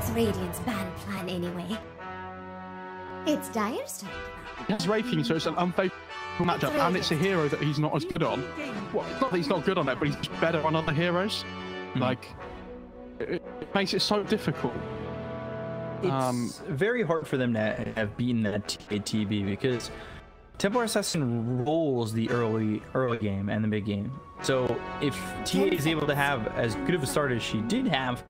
What's Radiant's ban plan anyway? It's Dire's turn. It's Wraithing, so it's an unfavorable matchup, and it's a hero that he's not as good on. Well, it's not that he's not good on it, but he's just better on other heroes. Like, it makes it so difficult. It's very hard for them to have beaten that TB because Templar Assassin rolls the early game and the mid game. So if TA is able to have as good of a start as she did have,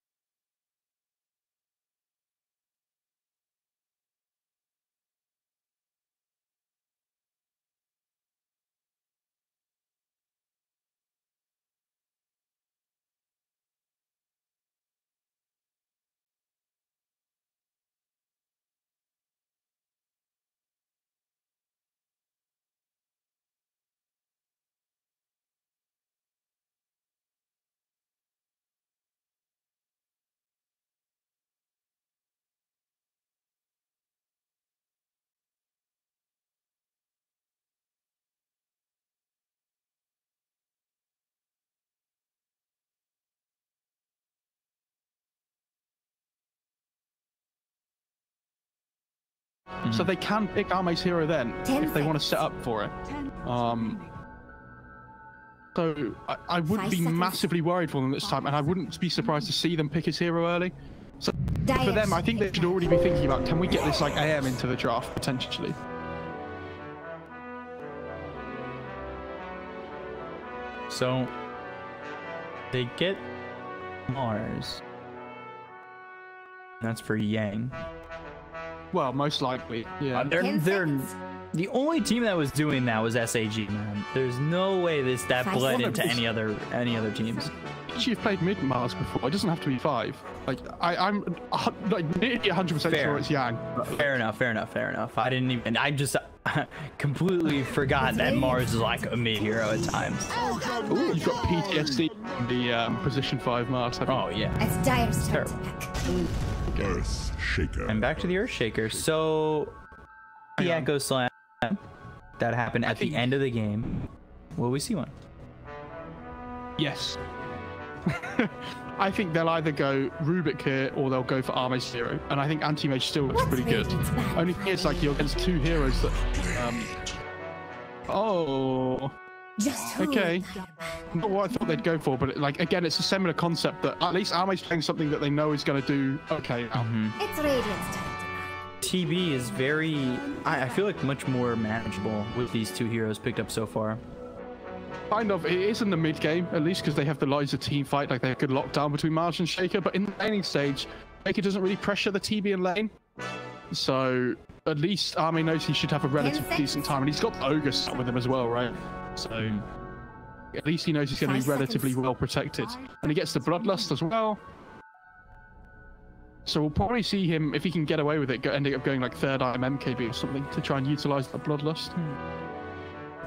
So they can pick Arme's hero then, if they want to set up for it. So I wouldn't be massively worried for them this time, and I wouldn't be surprised to see them pick his hero early. So for them, I think they should already be thinking about, can we get this like AM into the draft, potentially? So they get Mars. That's for Yang. Well, most likely, yeah. They're the only team that was doing that was SAG, man. There's no way that bled into any other teams. You've played mid Mars before. It doesn't have to be 5. Like I'm like nearly 100% sure it's Yang. Fair enough. I didn't even. I just completely forgot that Mars is like a mid hero at times. Ooh, you've got PTSD in the position 5 Mars. Oh yeah. It's Dire's turn to pick. Earth Shaker. And back to the Earth Shaker. So the Echo Slam that happened at the end of the game. Will we see one? Yes. I think they'll either go Rubik here or they'll go for Arme's hero, and I think Anti-Mage still looks pretty good. Only thing is, like, you're against 2 heroes that okay, not what I thought they'd go for, but like again, it's a similar concept that at least Arme's playing something that they know is going to do okay now. It's Radiant's turn. TB is very, I feel like much more manageable with these 2 heroes picked up so far. Kind of, it is in the mid game, at least because they have the Liza team fight, like they have good lockdown between Mars and Shaker, but in the laning stage, Shaker doesn't really pressure the TB in lane. So at least Arme knows he should have a relatively decent time, and he's got the Ogre set with him as well, right? So at least he knows he's going to be relatively well protected. And he gets the Bloodlust as well. So we'll probably see him, if he can get away with it, ending up going like 3rd IM MKB or something to try and utilize that Bloodlust.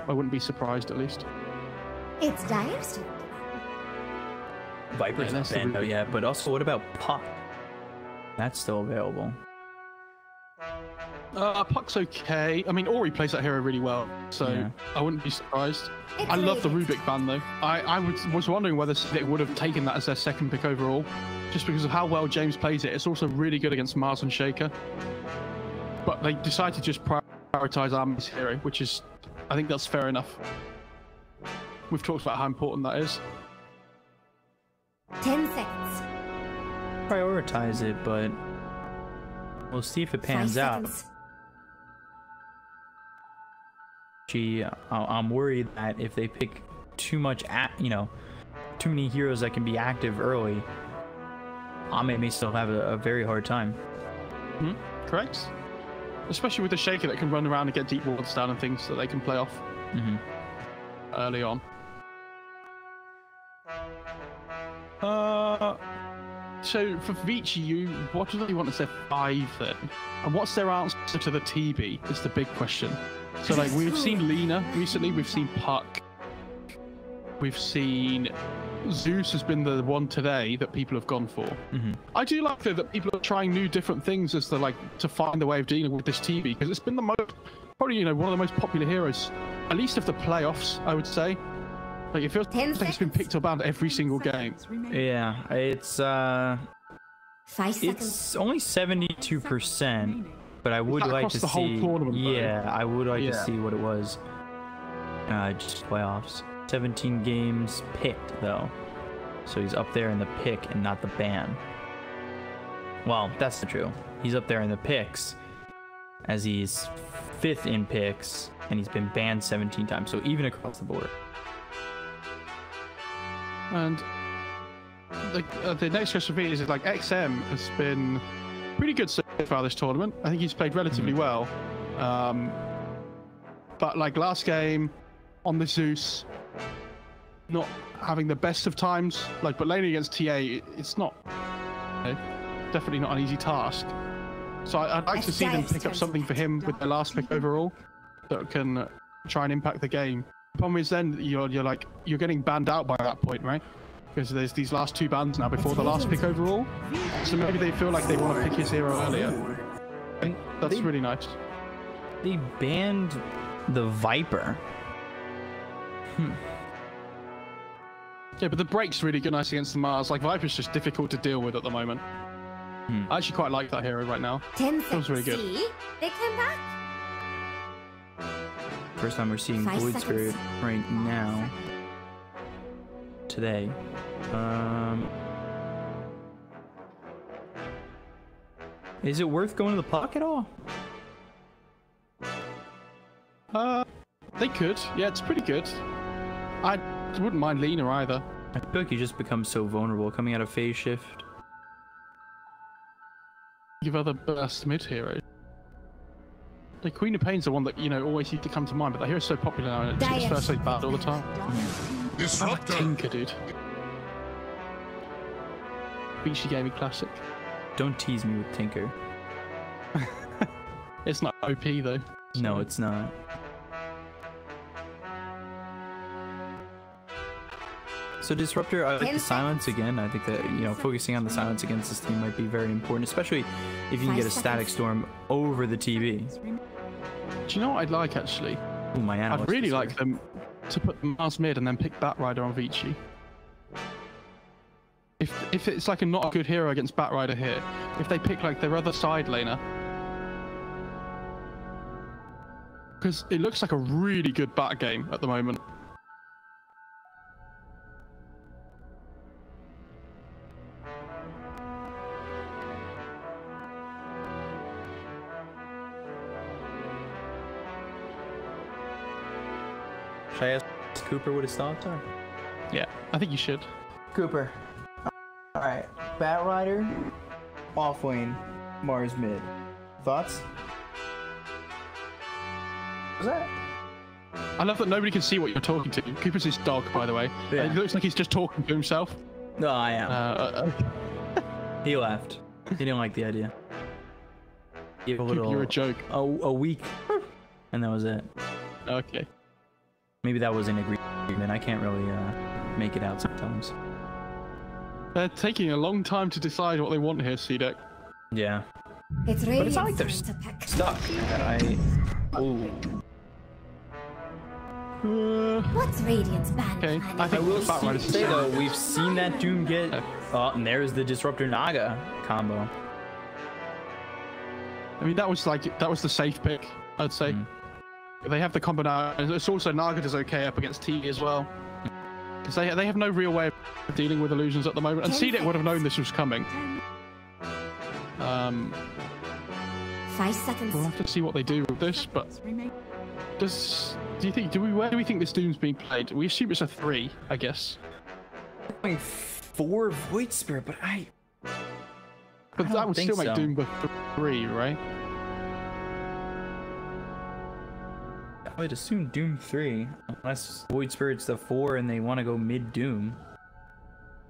I wouldn't be surprised, at least. It's Dire's turn. Viper's not banned out yet, but also what about Puck? That's still available. Puck's okay. I mean, Ori plays that hero really well, so yeah. I wouldn't be surprised. I love the Rubik ban, though. I was wondering whether they would have taken that as their 2nd pick overall, just because of how well James plays it. It's also really good against Mars and Shaker. But they decided to just prioritize Arme's hero, which is, I think that's fair enough. We've talked about how important that is. 10 seconds. Prioritize it, but we'll see if it pans out. I'm worried that if they pick too much, too many heroes that can be active early, Ame may still have a very hard time. Correct. Especially with the Shaker that can run around and get deep wards down and things that they can play off early on. So for Vici, what do they want as their 5 then? And what's their answer to the TB is the big question. So like we've seen Lina recently, we've seen Puck, we've seen Zeus has been the one today that people have gone for. I do like though that people are trying new different things as to find a way of dealing with this TB, because it's been the most, probably one of the most popular heroes, at least of the playoffs, I would say. Like it feels like it's been picked up out every single game. Yeah, it's 5 seconds. It's only 72%, but I would like to the whole see. tournament, though? Yeah, I would like to see what it was. Just playoffs. 17 games picked though, so he's up there in the pick and not the ban. Well, that's not true. He's up there in the picks, as he's 5th in picks, and he's been banned 17 times. So even across the board. And the next question for me is like XM has been pretty good so far this tournament. I think he's played relatively well. But like last game on the Zeus, not having the best of times. Like, but laning against TA, it's not, definitely not an easy task. So I'd like to see them pick up something for him with the last pick overall that can try and impact the game. The problem is then you're getting banned out by that point, right? Because there's these last 2 bans now before the last pick overall. So maybe they feel like they want to pick his hero earlier. And that's really nice. They banned the Viper. Yeah, but the break's really good nice against the Mars. Like, Viper's just difficult to deal with at the moment. I actually quite like that hero right now. 10 Feels really good. See? They came back. First time we're seeing 5 Void seconds. Spirit right now. Today. Is it worth going to the puck at all? They could. Yeah, it's pretty good. I wouldn't mind Lena either. I feel like you just become so vulnerable coming out of phase shift. Give other burst mid heroes. The Queen of Pain's the one that, always used to come to mind, but that hero's so popular now and it's first aid bad all the time. I like Tinker, dude. Beachy Gaming Classic. Don't tease me with Tinker. It's not OP though. No, it's not. So Disruptor, I like the silence again. I think that, focusing on the silence against this team might be very important, especially if you can get a static storm over the TV. Do you know what I'd like actually? Ooh, my analyst I'd really is like here. them to put Mars mid and then pick Batrider on Vici. If it's like not a good hero against Batrider here, if they pick like their other side laner, because it looks like a really good bat game at the moment. Should I ask Cooper what his thoughts are? Yeah, I think you should. Cooper. Alright. Batrider, off lane, Mars mid. Thoughts? What's that? I love that nobody can see what you're talking to. Cooper's his dog, by the way. Yeah. It looks like he's just talking to himself. No, I am. He left. He didn't like the idea. Give a little. You're a joke. A week, and that was it. Okay. Maybe that was an agreement. I can't really make it out sometimes. They're taking a long time to decide what they want here, CDEC. Yeah. It's really it's not like they're to pick. Stuck. Ooh. What's Radiant's ban? Okay, plan? I think I will Batrider's say though, we've seen that Doom get. Oh, and there's the Disruptor Naga combo. I mean, that was the safe pick, I'd say. They have the combo now, and it's also Naga does okay up against T as well. Because they have no real way of dealing with illusions at the moment, and CDEC would have known this was coming. 5 seconds. We'll have to see what they do with this, but where do we think this Doom's being played? We assume it's a 3, I guess. Going 4 Void Spirit, but But that would still make so. Doom the 3, right? I would assume Doom 3, unless Void Spirit's the 4 and they want to go mid Doom.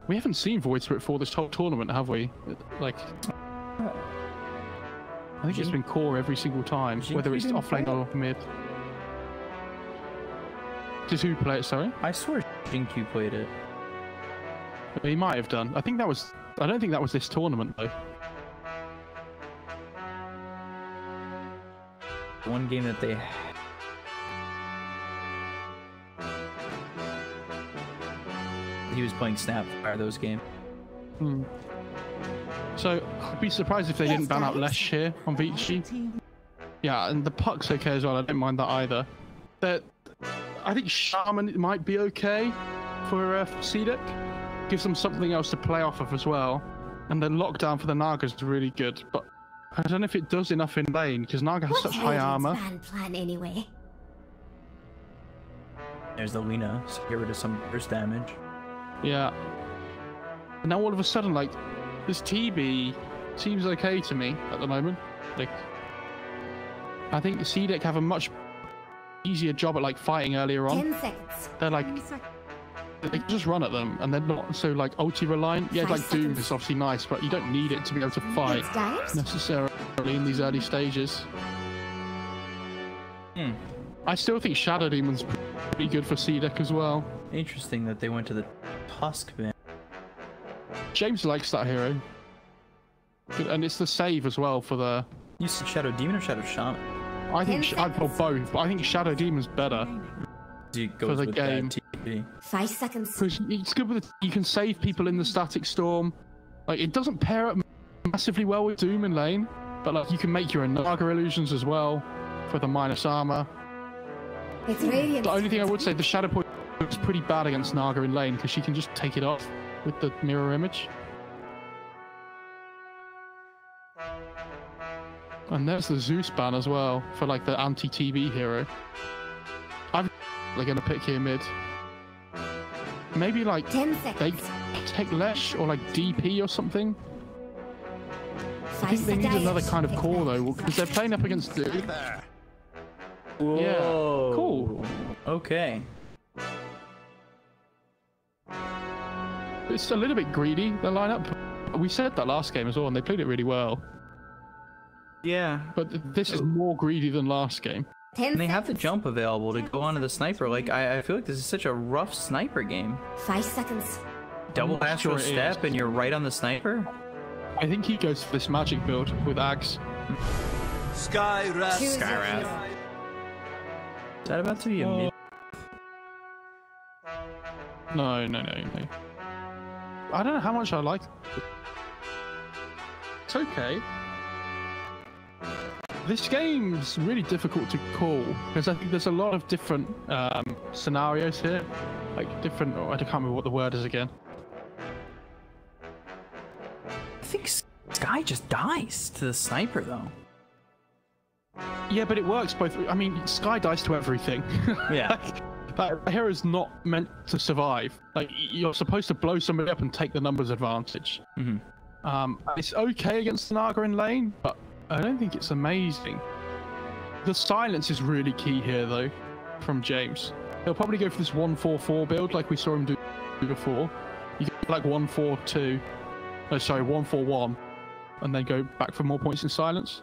We haven't seen Void Spirit for this whole tournament, have we? Like, I think it's been core every single time, whether it's offlane or mid. Did who play it, sorry? I swear Jinku played it. He might have done. I don't think that was this tournament, though. One game that they... He was playing Snapfire those games. So I'd be surprised if they didn't ban out Lesh here on Vici. Yeah, and the puck's okay as well. I don't mind that either. I think Shaman might be okay for CDEC. Gives them something else to play off of as well. And then Lockdown for the Naga is really good, but I don't know if it does enough in lane because Naga has such high armor. Plan anyway? There's the Lina, so get rid of some burst damage. Yeah. And now all of a sudden, like, this TB seems okay to me at the moment. Like, I think the CDEC have a much easier job at like fighting earlier on. 10 seconds. They're like, they can just run at them, and they're not so like ulti reliant. Yeah, like Doom is obviously nice, but you don't need it to be able to fight necessarily in these early stages. I still think Shadow Demon's pretty good for CDEC as well. Interesting that they went to the Tusk ban. James likes that hero. Good, and it's the save as well for the... You said Shadow Demon or Shadow Shaman? I think I'd put both, but I think Shadow Demon's better for the game. 5 seconds. It's good with you can save people in the static storm. Like, it doesn't pair up massively well with Doom in lane, but like you can make your own Naga illusions as well for the minus armor. It's radiant. The only thing I would say, the Shadow Point is pretty bad against Naga in lane because she can just take it off with the mirror image. And there's the Zeus ban as well for like the anti-TB hero. I'm gonna pick here mid. Maybe like 10 seconds. they take Lesh or like DP or something. I think they need another kind of core though because they're playing up against Doom. Whoa. Yeah, cool. Okay. It's a little bit greedy, the lineup. We said that last game as well, and they played it really well. Yeah. But this is more greedy than last game. And they have the jump available to go onto the sniper. Like, I feel like this is such a rough sniper game. 5 seconds. Double astral step and you're right on the sniper? I think he goes for this magic build with Ags. Skywrath. Is that about to be a mid? No. I don't know how much I like it. It's okay. This game's really difficult to call because I think there's a lot of different scenarios here. Like different, I can't remember what the word is again. I think Sky just dies to the sniper though. Yeah, but it works both. I mean, Sky dies to everything. Yeah. That hero's not meant to survive. Like, you're supposed to blow somebody up and take the numbers advantage. It's okay against the Naga in lane, but I don't think it's amazing. The silence is really key here, though, from James. He'll probably go for this 1-4-4 build like we saw him do before. You get like 1-4-2. Oh, sorry, 1-4-1. And then go back for more points in silence.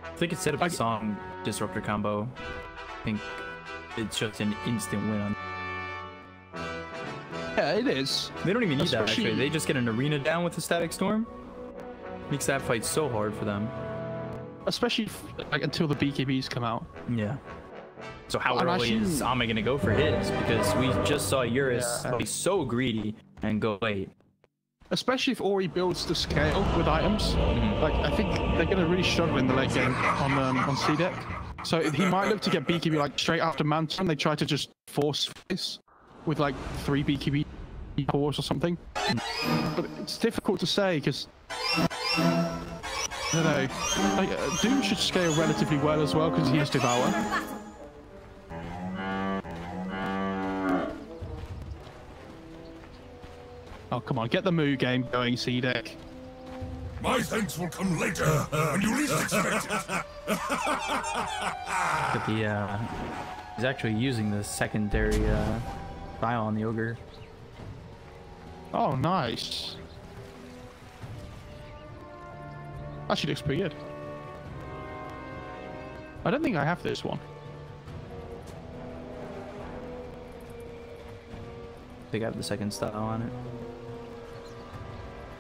I think instead of a song disruptor combo, I think it's just an instant win on. Yeah, it is. They don't even need that actually. They just get an arena down with the static storm. Makes that fight so hard for them. Especially like until the BKBs come out. Yeah. So how early is Ame gonna go for his? Because we just saw Eurus be so greedy and go late. Especially if Ori builds to scale with items. Like, I think they're going to really struggle in the late game on CDEC. So he might look to get BKB like straight after Manta, and they try to just force this with like 3 BKB cores or something. But it's difficult to say because I don't know. Like, Doom should scale relatively well as well because he has Devour. Oh, come on, get the Moo game going, CDEC. My thanks will come later, when you least expect it. But he's actually using the secondary file on the Ogre. Oh, nice. Actually looks pretty good. I don't think I have this one. I think I have the second style on it.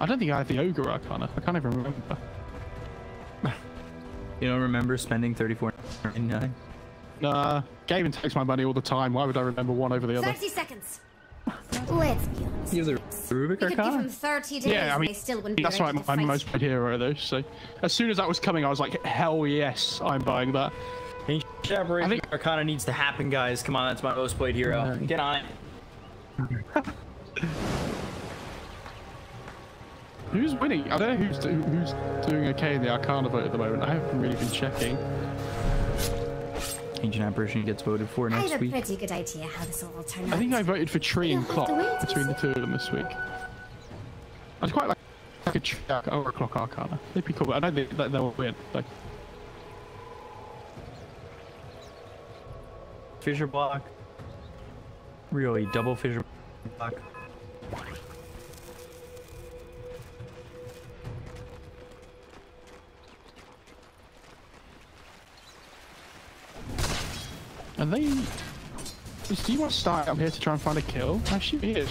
I don't think I have the Ogre Arcana. I can't even remember. You don't remember spending $34.99? Nah, Gavin takes my money all the time. Why would I remember one over the other? 30 seconds. Let's be honest. Rubik We could give Arcana? him 30 days. Yeah, I mean, they still wouldn't be that's ready my to fight. most played hero though. So as soon as that was coming, I was like, hell yes, I'm buying that. Ancient Aberration Arcana needs to happen, guys. Come on, that's my most played hero. Get on it. Who's winning? I don't know who's doing okay in the Arcana vote at the moment. I haven't really been checking. Ancient Apparition gets voted for I next have a week. pretty good idea how this will all turn out. I think I voted for Tree and You'll have Clock to wait to between the see. two of them this week. I'd quite like a Tree or a Clock Arcana. They'd be cool, but I don't think that they'll win. Like, Fissure block. Really, double fissure block. and they. Do you want to start up here to try and find a kill? Actually, he is.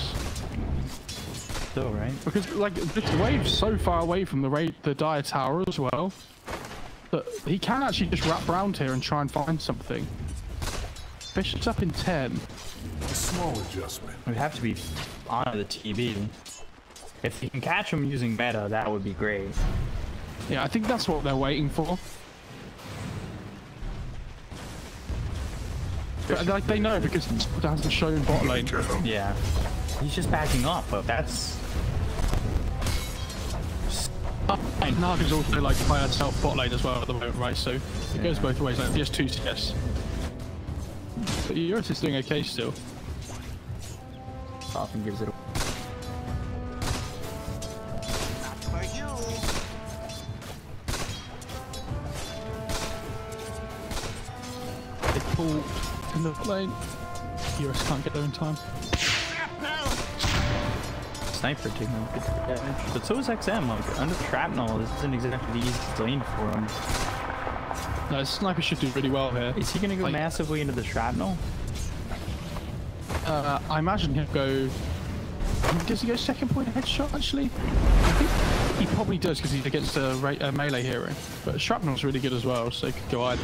So, right? Because like this wave's so far away from the Dire Tower as well that he can actually just wrap round here and try and find something. Bishop's up in 10. A small adjustment. It would have to be on the TV. If you can catch him using meta, that would be great. Yeah, I think that's what they're waiting for. But, like they know because it hasn't shown bot lane. Yeah. He's just backing up, but that's... Naga's also like by herself bot lane as well at the moment, right? So it goes both ways. Like just 2 CS. But Eurus is doing okay still. Often gives it a... They pull in the lane. Eurus can't get there in time. Sniper taking good damage. But so is XM, like, under shrapnel, this isn't exactly the easiest lane for him. No, Sniper should do really well here. Is he gonna go Like, massively into the shrapnel? I imagine he'll go... Does he go second point headshot, actually? I think he probably does because he's against a melee hero. But Shrapnel's really good as well, so he could go either.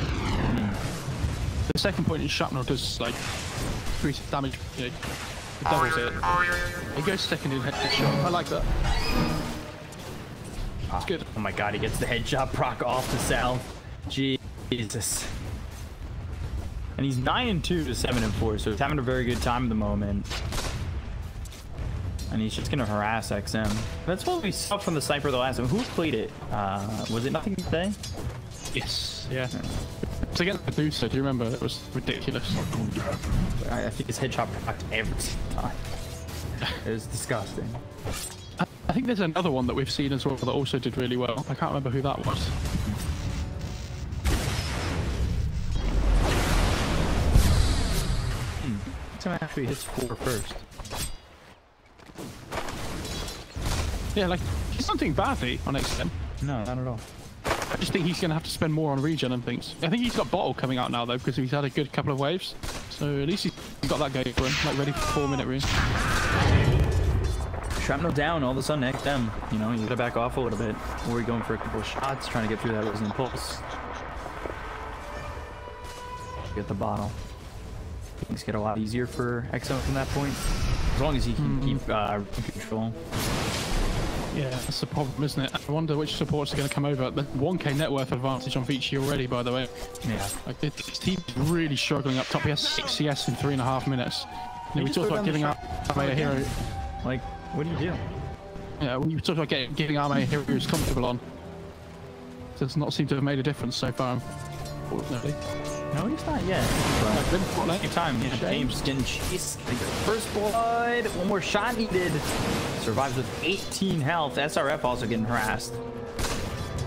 The second point in Shrapnel does, like, 3 damage, you know, it doubles it. He goes second in headshot. I like that. It's good. Oh my god, he gets the headshot proc off the south. Jesus. And he's 9-2 to 7-4, so he's having a very good time at the moment. And he's just gonna harass XM. That's what we saw from the sniper the last time. Who played it? Was it Nothing Today? Yes. Yeah. It's against Medusa, do you remember? It was ridiculous. I think his headshot procced every single time. It was disgusting. I think there's another one that we've seen as well that also did really well. I can't remember who that was. XM actually hits 4 first. Yeah, like, he's not doing badly on XM. No, not at all. I just think he's going to have to spend more on regen and things. I think he's got Bottle coming out now, though, because he's had a good couple of waves. So at least he's got that going for him, like ready for 4-minute rune. Shrapnel down, all of a sudden XM. You know, you gotta back off a little bit. Or you're going for a couple of shots, trying to get through that resonant pulse. Get the bottle. Things get a lot easier for XM from that point. As long as he can keep control. Yeah, that's the problem, isn't it? I wonder which supports are going to come over. The 1k net worth advantage on Vici already, by the way. Yeah. Like, this team's really struggling up top. He has 6 CS in 3.5 minutes. You know, we talked about giving our a hero. Like, what do you do? Yeah, we talked about giving Arme a hero who's comfortable on. Does not seem to have made a difference so far, unfortunately. No, he's not yet. But Like, same time, yeah, James getting chased. First blood. One more shot needed. Survives with 18 health. SRF also getting harassed.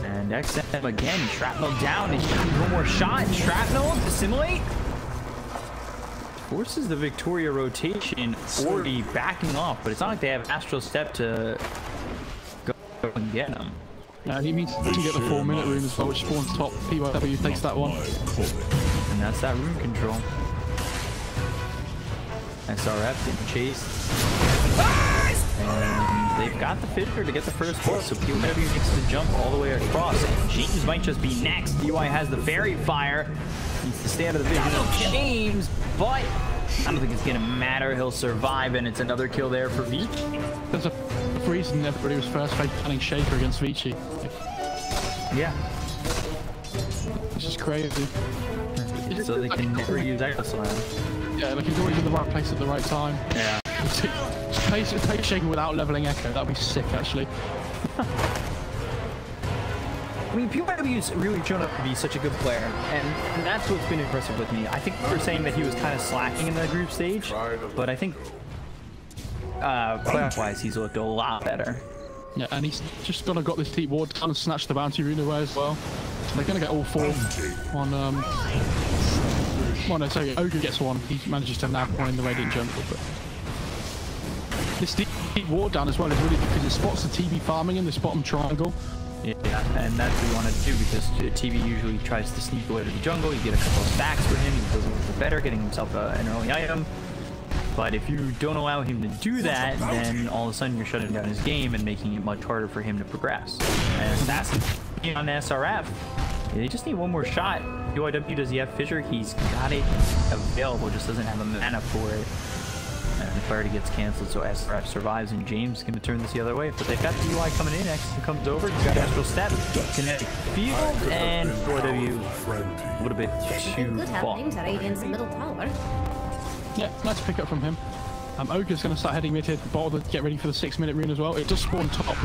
And XM again. Shrapnel down. One more shot. Shrapnel. Assimilate. Forces the Victoria rotation already backing off. But it's not like they have Astral Step to go and get him. Yeah, he needs to get the 4-minute rune as well, which spawns top. PYW takes that one. And that's that rune control. SRF getting chased. And they've got the Fissure to get the first hit, so PYW makes the jump all the way across. And James might just be next. DY has the Fairy Fire. Needs to stay out of the vision of James, but I don't think it's gonna matter. He'll survive, and it's another kill there for Vici. There's a reason everybody was first face banning Shaker against Vici. Yeah. This is crazy. So they can never use Echo Slam. Yeah, like he's always in the right place at the right time. Yeah. Just take Shaker without leveling Echo. That'd be sick, actually. I mean, PYW's really shown up to be such a good player, and that's what's been impressive with me. I think we were saying that he was kind of slacking in the group stage, but I think playoff-wise, he's looked a lot better. Yeah, and he's just got this deep ward down and snatched the bounty rune away as well. So they're gonna get all 4 on well, no, sorry, OGA gets 1. He manages to nab one in the radiant jungle, but this deep ward down as well is really good because it spots the TB farming in this bottom triangle. Yeah, and that's what we wanted to do because TV usually tries to sneak away to the jungle. You get a couple of stacks for him. He does a little bit better, getting himself an early item. But if you don't allow him to do that, then all of a sudden you're shutting down his game and making it much harder for him to progress. And that's on SRF. They just need one more shot. PYW, does he have Fissure? He's got it available, just doesn't have a mana for it. And the clarity gets canceled, so SRF survives, and James is going to turn this the other way. But they've got the UI coming in. Exton comes over. He's got Astral Step, Kinetic Field, and PYW a little bit too Good far. happening to Radiant's middle tower. Yeah, nice pick up from him. Ogre's going to start heading mid here to bottle to get ready for the 6-minute rune as well. It does spawn top.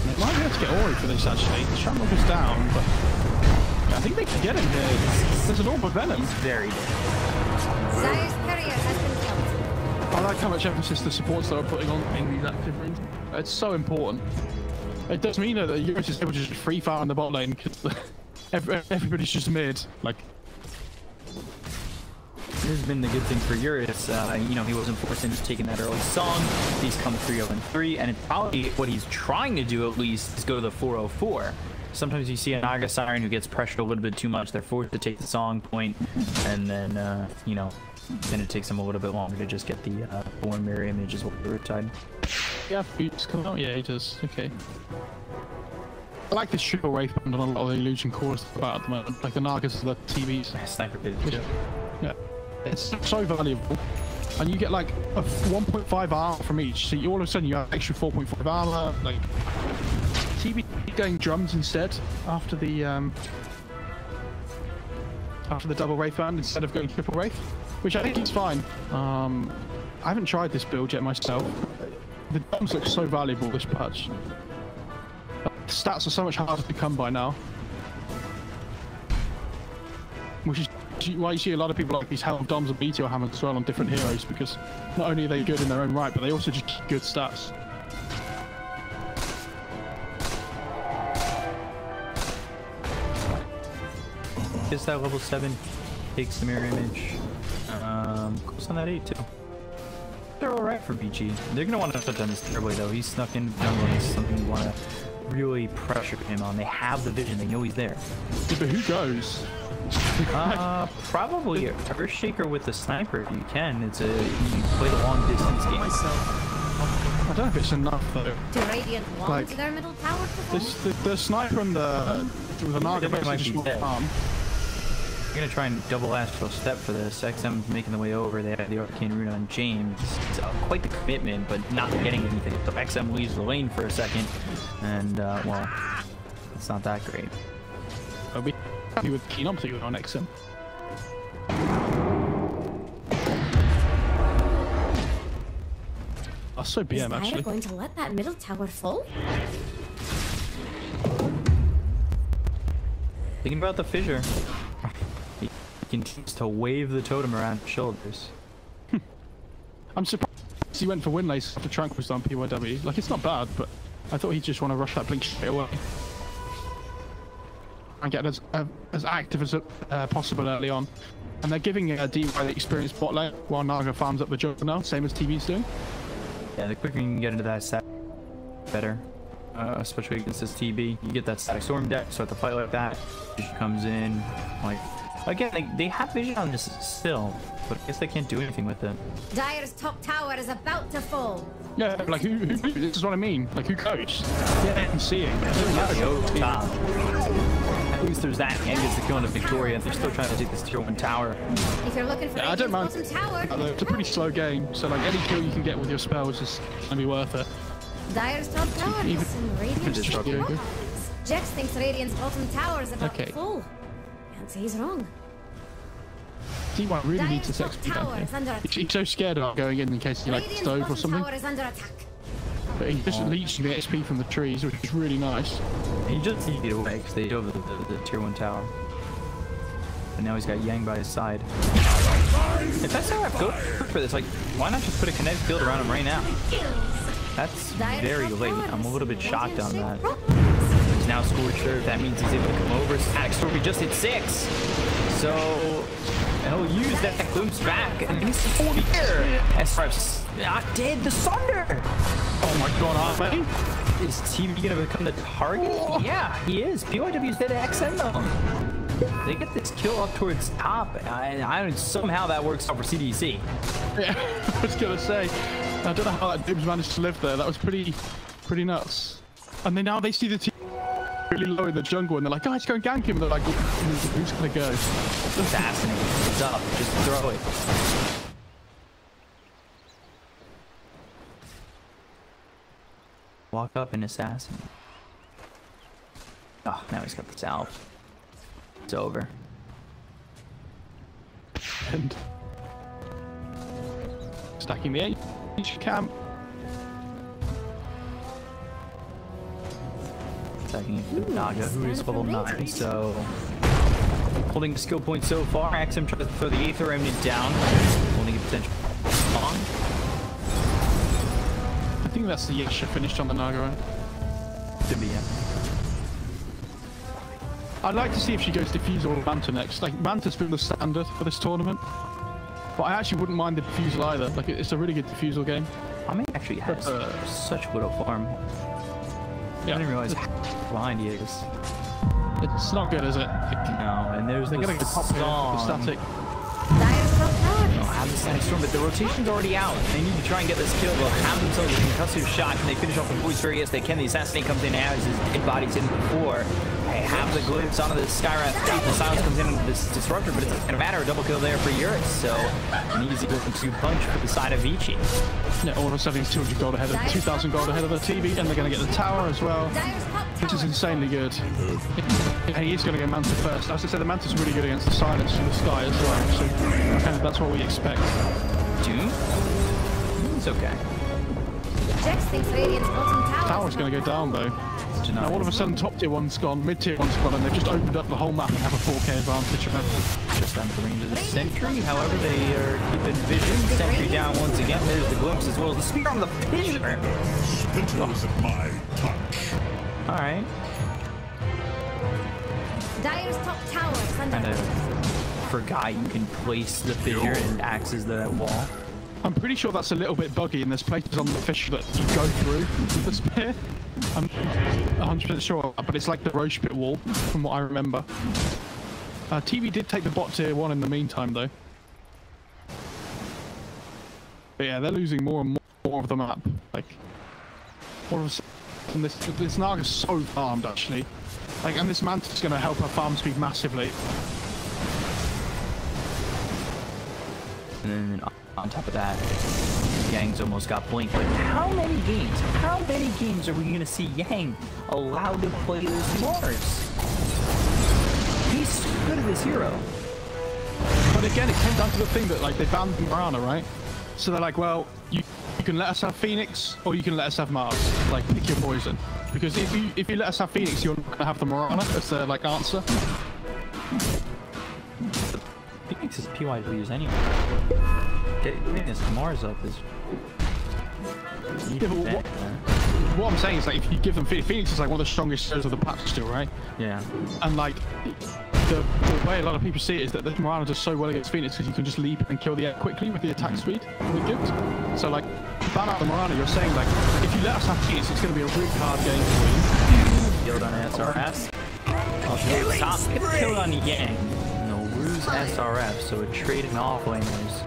It might be able to get Ori for this, actually. The Shamrock is down, but yeah, I think they can get him here. There's an Orb of Venom. He's very dead. Zaya's courier has been killed. I like how much emphasis the supports are putting on in these active runes. It's so important. It does mean that Eurus is able to just free fire on the bot lane because everybody's just mid. Like, this has been the good thing for Eurus. You know, he wasn't forced into taking that early song. He's come 3-0-3, and it's probably what he's trying to do at least is go to the 4-0-4. Sometimes you see a Naga Siren who gets pressured a little bit too much. They're forced to take the song point, and then, you know, then it takes them a little bit longer to just get the Born Mirror Image as well the Riptide. yeah, Boots come out. Yeah, he does. Okay. I like this triple Wraith band on a lot of the illusion cores about at the moment. Like the Nagas are the TVs. Sniper Pit. Yeah. It's so valuable. And you get like a 1.5 armor from each. So you, all of a sudden you have extra 4.5 armor. Like TV going drums instead after the double Wraith band instead of going triple Wraith, which I think is fine. I haven't tried this build yet myself. The drums look so valuable this patch. The stats are so much harder to come by now, which is why you see a lot of people like these Helm Doms and Meteor Hammers as well on different heroes, because not only are they good in their own right, but they also just keep good stats. Gets that level 7, takes the mirror image. Goes on that 8 too. They're alright for BG. They're gonna want to touch on this terribly though. He's snuck in jungle and it's something you want to really pressure him on. They have the vision, they know he's there. Yeah, but who goes? Probably Earthshaker with the sniper if you can. It's you play the long distance game. I don't know if it's enough though. Do Radiant want Like, their middle tower to fall? The sniper and the Naga basically just walk farm. We're gonna try and double Astral Step for this. XM's making the way over. They have the Arcane Rune on James. It's quite the commitment, but not getting anything. So XM leaves the lane for a second, and well, it's not that great. I'll be happy with keen on on XM. Oh, so BM Is Zaya actually. going to let that middle tower fall? Thinking about the fissure. He continues to wave the totem around his shoulders. I'm surprised he went for Windlace after Trank was done PYW. Like, it's not bad, but I thought he'd just want to rush that blink straight away and get as active as possible early on. And they're giving DY the experienced bot lane while Naga farms up the jungle now, same as TV's doing. Yeah, the quicker you can get into that set, better. Especially against this TB. You get that static storm deck, start the fight like that. Vision comes in, like, again, they have vision on this still, but I guess they can't do anything with it. Dire's top tower is about to fall. Yeah, like who this is what I mean. Like, who coached? Yeah, I'm seeing. Top. boosters that and gets the kill into Victoria. They're still trying to take this tier 1 tower. If you're looking for I don't mind. bottom tower, It's a pretty slow game, so like any kill you can get with your spells is gonna be worth it. Dire's top tower Even- has some Radiant just shooting struggle. up. Jex thinks Radiant's bottom tower is about Okay. full. Can't say he's wrong. T1 really Dire's needs his top XP tower down is under here. attack. He's so scared of going in case he like Radiant's stove or bottom something, tower is under attack. but he's just leeching the XP from the trees, which is really nice. He just needed away because they drove the tier 1 tower. And now he's got Yang by his side. If that's how I go for this, like, why not just put a kinetic field around him right now? That's very late. I'm a little bit shocked on that. He's now scored third. That means he's able to come over. Static Storm, he just hit 6. So, and he'll use that glimpse back. And he's 40 here. SRF's not dead. The Sunder! Oh my god, Arme! Is TV gonna become the target? Yeah, he is. PYW's dead at XM though. They get this kill up towards top. I somehow that works out for CDEC. Yeah, I was gonna say, I don't know how that Dibs managed to live there. That was pretty nuts. And then now they see the team really low in the jungle, and they're like, guys, go and gank him. And they're like, who's gonna go? Assassin, it's up. Just throw it. Walk up and assassin. Oh, now he's got the salve. It's over. And stacking the H camp. Attacking into Naga, who is level 9, so holding the skill point so far. XM tries to throw the Aether Remnant down, holding a potential on. I think that's the Yasha finished on the Naga, right? Could be, yeah. I'd like to see if she goes Diffusal or Manta next. Like, Manta's been the standard for this tournament. But I actually wouldn't mind the Diffusal either. Like, it's a really good Diffusal game. I mean, actually has such little farm. Yeah. I didn't realize how blind he is. It's not good, is it? No, and there's They're the gonna get top song. static. Dire's top tower They'll have the Static Storm, but the rotation's already out. They need to try and get this kill. They'll have themselves a concussive shot. Can they finish off the Bo3? Yes, they can. The Assassinate comes in now as his dead body's in before. They have the glimpse onto the Skywrath. The Silence comes in with this Disruptor, but it's going to matter. A double kill there for Eurus. So an easy 1-2 punch for the side of Vici. Yeah, all of a sudden he's 200 gold ahead of 2,000 gold ahead of the TV, and they're going to get the tower as well, Dire's top which is tower. insanely good. And he is going to get Manta first. As I said, the Manta's really good against the Silence from the sky as well, so kind of that's what we expect. Doom? It's okay. Jex thinks Radiant's bottom tower Tower's going to go down though. Now all of a sudden top tier 1's gone, mid tier 1's gone, and they've just opened up the whole map and have a 4K advantage. Just on the range of the Sentry. However, they are keeping vision. Sentry down once again. There's the glimpse as well as the spear on the Fissure. Spindles of my touch. Alright. Dire's top tower is under Kind attack. of forgot you can place the Fissure and acts as the wall. I'm pretty sure that's a little bit buggy, and there's places on the fish that you go through with the spear. I'm 100% sure, but it's like the Roche pit wall, from what I remember. TV did take the bot tier 1 in the meantime, though. But yeah, they're losing more and more of the map. Like, all of a sudden, this Naga's so farmed, actually. Like, and this Manta's going to help her farm speed massively. And then on top of that, Yang's almost got blinked. Like, how many games are we going to see Yang allowed to play this Mars? He's so good at this hero. But again, it came down to the thing that, like, they banned Mirana, right? So they're like, well, you can let us have Phoenix, or you can let us have Mars. Like, pick your poison. Because if you let us have Phoenix, you're not going to have the Mirana as their, like, answer. Phoenix is PYW's anyway. Getting this Mars up is... Yeah, but what I'm saying is, like, if you give them Phoenix is like one of the strongest heroes of the patch still, right? Yeah. And like the way a lot of people see it is that the Mirana does so well against Phoenix because you can just leap and kill the air quickly with the attack speed with Gibbs. So like, ban out the Mirana, you're saying like, if you let us have Phoenix, it's going to be a really hard game for you. Killed on SRS. Also, top killed on Yang. No, lose SRF, so a trade in offlaners.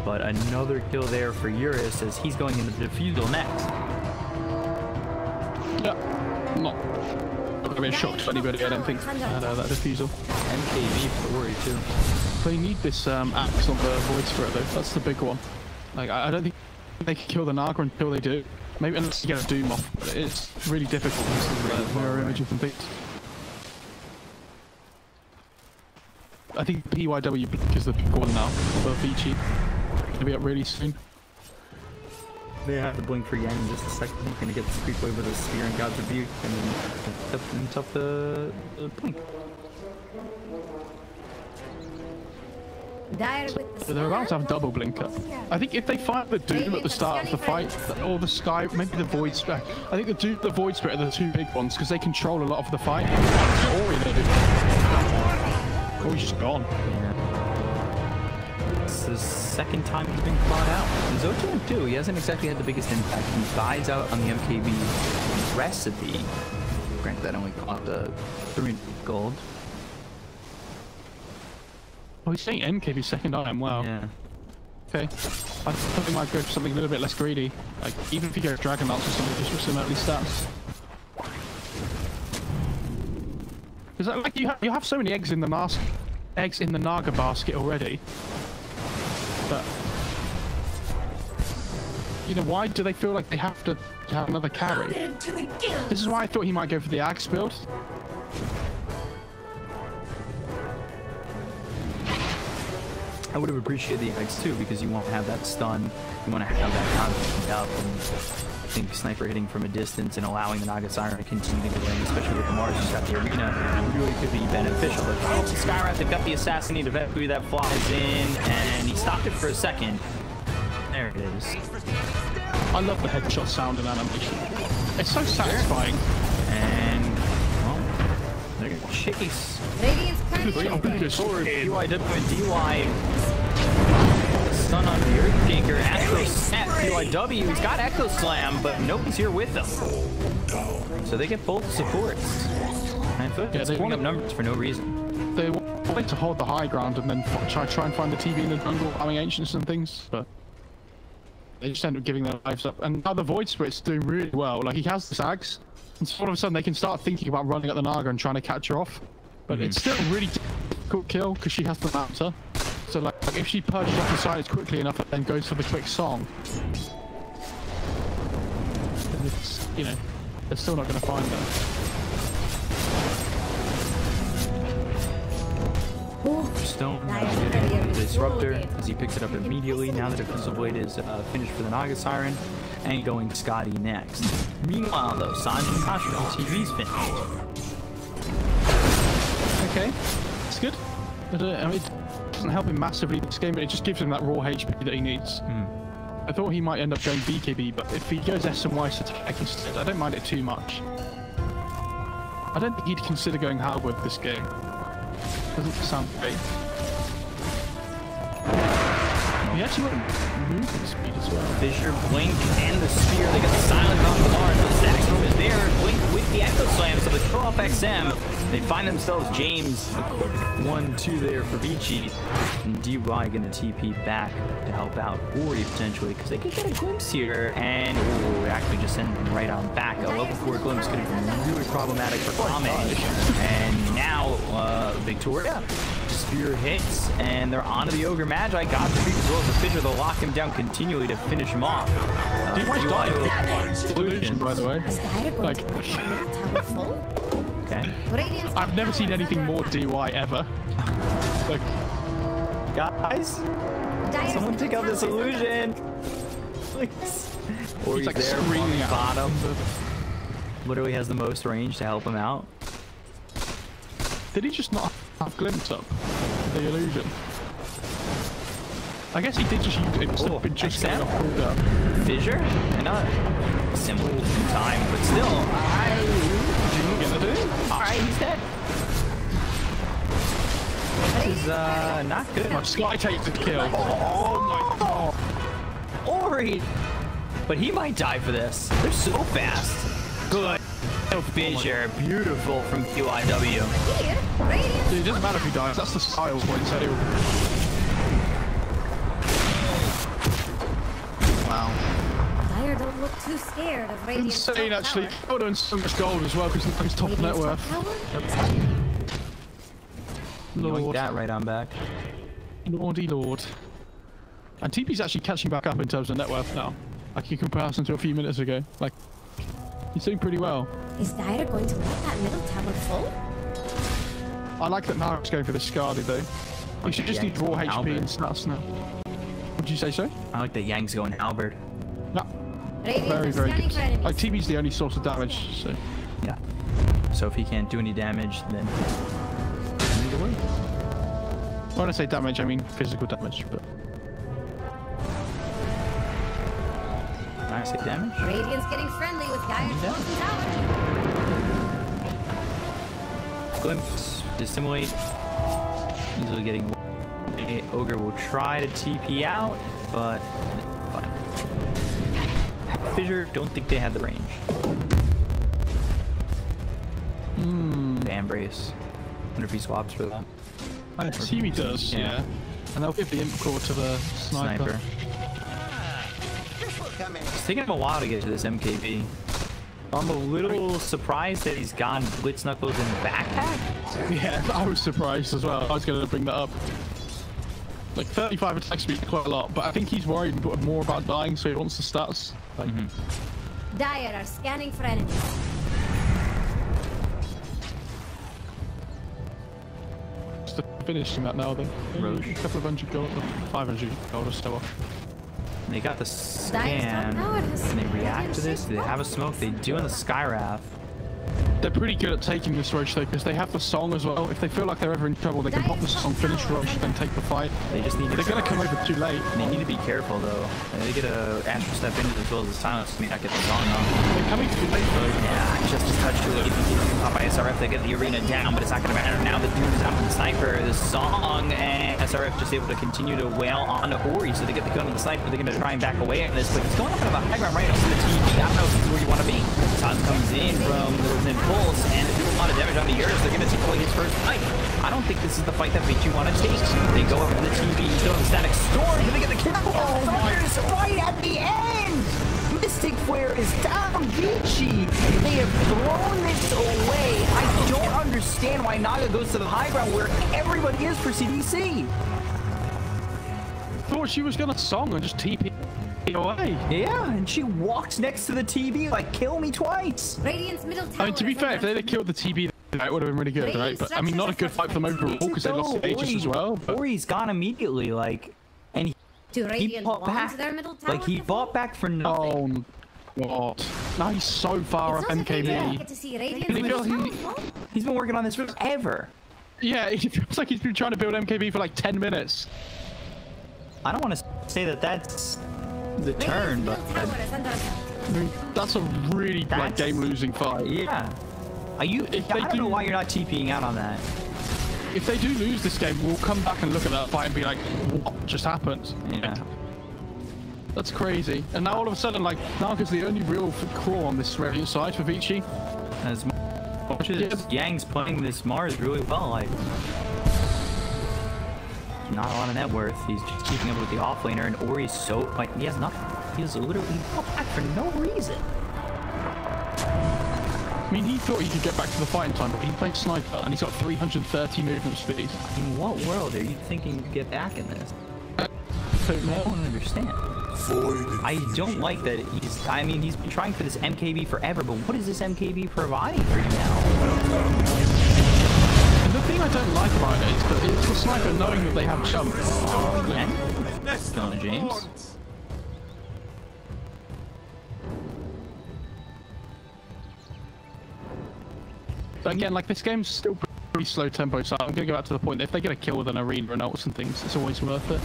But another kill there for Eurus as he's going into the Diffusal next. Yeah, not going to be a shock to anybody, I don't think, that defusal. MKB for the worry too. They need this axe on the Void Spirit though. That's the big one. Like I don't think they can kill the Naga until they do. Maybe unless you get a Doom off, but it's really difficult with the mirror image of them things. I think PYW Blink is the big one now for Vici. Gonna be up really soon. They have to blink for Yang in just a second. He's gonna get the creep wave with a spear and God's Rebuke, and then tough the blink. But they're about to have double blinker. I think if they fight the Doom at the start of the fight, or the Sky, maybe the Void Spirit. I think the Doom, the Void Spirit are the two big ones because they control a lot of the fight. Oh, he's just gone. Yeah. It's the second time he's been caught out. And Zotan too, he hasn't exactly had the biggest impact. He dies out on the MKB recipe. Granted, that only caught the 3 gold. Oh, he's saying MKB second item, wow. Yeah. Okay. I thought he might go for something a little bit less greedy. Like, even if you go Dragon Lance or something, just for some early stats. Because like you have so many eggs in the Naga basket already. But you know, why do they feel like they have to have another carry? This is why I thought he might go for the Axe build. I would have appreciated the Axe too, because you won't have that stun. You want to have that confidence up, and I think sniper hitting from a distance and allowing the Naga Siren to continue to go in, especially with the Mars just got the arena, really could be beneficial. But oh, Skyrath, they've got the Assassinate Valkyrie that flies in, and he stopped it for a second. There it is. I love the headshot sound and animation. It's so satisfying. And well, they're gonna chase. PYW and DY. Stun on the Earth Taker. Echo Snap. PYW. He's got Echo Slam, but nobody's here with them. So they get both supports. And they pulling up numbers for no reason. They wanted to hold the high ground and then try and find the TV in the jungle, having ancients and things, but they just end up giving their lives up. And now the Void Spirit's doing really well. Like, he has the Sags, and so all of a sudden they can start thinking about running at the Naga and trying to catch her off. But it's still a really difficult kill because she has the Manta. So like, if she purges off the sides quickly enough and then goes for the quick song, then it's, you know, they're still not going to find her. Stone getting the Disruptor as he picks it up immediately. Now the Defensive Blade is finished for the Naga Siren and going Scotty next. Meanwhile though, Sanji Kashiro, TV's finished. Okay, it's good. But, I mean, it doesn't help him massively this game, but it just gives him that raw HP that he needs. I thought he might end up going BKB, but if he goes S and Y attack instead, I don't mind it too much. I don't think he'd consider going hardwood this game. Doesn't sound great. He actually went movement speed as well. Fissure, Blink, and the Spear. They got the silence on the Mars. The Saxon is there. Blink with the Echo Slam, so they throw off XM. They find themselves James. 1-2 there for Vici. And DY gonna TP back to help out Ori potentially, because they could get a glimpse here. And ooh, actually just send them right on back. A level 4 glimpse could have been really problematic for Kame. And now, Victoria. Spear hits, and they're onto the Ogre Magi. Got the creep as well as the Fissure. They'll lock him down continually to finish him off. Illusion, by the way. Like, okay. I've never seen anything more DY ever. Like, guys, someone take out this illusion, please. Or he's like there screaming at the bottom. Literally has the most range to help him out. Did he just not have glimpse up the illusion? I guess he did just use it instead of just getting off cooldown. Fissure? And not similar in time, but still, Didn't get the do? Alright, he's dead. This is not good. My Sky takes the kill. Oh my god. Ori! But he might die for this. They're so fast. Good. Fissure, beautiful from PYW. Dude, it doesn't matter if he dies, that's the style point, so Wow. Dire don't look too scared of Radiant's Insane, top actually. tower. Oh, doing so much gold as well because he's top net Radiant's top worth. tower? Yoink Lord. that right on back. Lordy Lord. And TP's actually catching back up in terms of net worth now. Like in comparison to a few minutes ago. Like, he's doing pretty well. Is Dire going to let that middle tower full? I like that Naruto's going for the Skadi though. You should just need raw HP and stats now. Would you say so? I like that Yang's going halberd. No. Radiant Very, are very scanning good. for enemies. Like, TP's the only source of damage, so. Yeah. So if he can't do any damage, then either way. When I say damage, I mean physical damage, but. I say damage. Radiant's getting friendly with Dire's Yeah. bottom tower. Glimpse. Dissimulate. Easily getting. Ogre will try to TP out, but fine. Fissure, don't think they had the range. Fan brace. Wonder if he swaps for that. I assume he does, yeah. And they'll give the imp core to the sniper. It's taking him a while to get to this MKB. I'm a little surprised that he's gone Blitz Knuckles in the backpack. Yeah, I was surprised as well. I was going to bring that up. Like 35 attack speed, quite a lot, but I think he's worried more about dying, so he wants the stats. Like, Dire are scanning for enemies. just to finish him that now then. Roche. A couple of 100 gold, 500 gold or so off. They got the scan. tower has Can they react to this? radiant Do they have a smoke? They do in the Skywrath. They're pretty good at taking this Roche though, because they have the song as well. If they feel like they're ever in trouble, they can pop the song, finish Roche, then take the fight. They just need to. They're going to come over too late. They need to be careful though. They get a Astral Step into as well as the silence to not get the song on. They're coming too late though. Yeah, just a touch too late. If you can pop by SRF, they get the arena down, but it's not going to matter. Now the dude is out with the sniper, the song, and SRF just able to continue to wail on Ori, so they get the gun on the sniper. They're going to try and back away on this, but it's going up kind of a high ground right off the TV. I don't know if this is where you want to be. Sun comes in from the impulse, and it's doing a lot of damage on the Urus. They're going to take away his first fight. I don't think this is the fight that Vici want to take. They go over to the TV, throw the static storm, and they get the kill. Oh my! Right at the end! Mystic Flare is down Vici. They have thrown this away. I don't understand why Naga goes to the high ground where everybody is for CDC. Thought she was going to song and just TP away. Yeah, and she walks next to the TV like, kill me twice. Radiant's middle tower. I mean, to be is fair, if under they'd have killed the TB, that would have been really good, right? But I mean, not a good fight for them overall because they lost the Aegis as well. But Ori's gone immediately, like, and Do he Radiant fought want back. their middle tower? Like, he fought back for nothing. oh, God. Now he's so far off It's not that they don't MKB. get to see Radiant's He middle feels- tower fall. He's been working on this forever. Yeah, it feels like he's been trying to build MKB for like 10 minutes. I don't want to say that that's the turn, but Radiant's middle tower is under attack. I mean, that's a really like That's- game-losing fight. yeah. Are you? If I they don't know do- why you're not TPing out on that. If they do lose this game, we'll come back and look at that fight and be like, what just happened? Yeah. That's crazy. And now all of a sudden, like, Naga's the only real core on this Radiant side for Vici. As much as Yang's playing this Mars really well, like, not a lot of net worth. He's just keeping up with the offlaner, and Ori's so like he has nothing. He's literally pulled back for no reason. I mean, he thought he could get back to the fight in time, but he played Sniper, and he's got 330 movement speed. In what world are you thinking you get back in this? So, I don't understand. I don't like that he's. I mean, he's been trying for this MKB forever, but what is this MKB providing for you now? and the thing I don't like about it is that it's the Sniper knowing that they have jump. And going to James. But again, like, this game's still pretty slow tempo, so I'm gonna go back to the point that if they get a kill with an arena and ults and things, it's always worth it.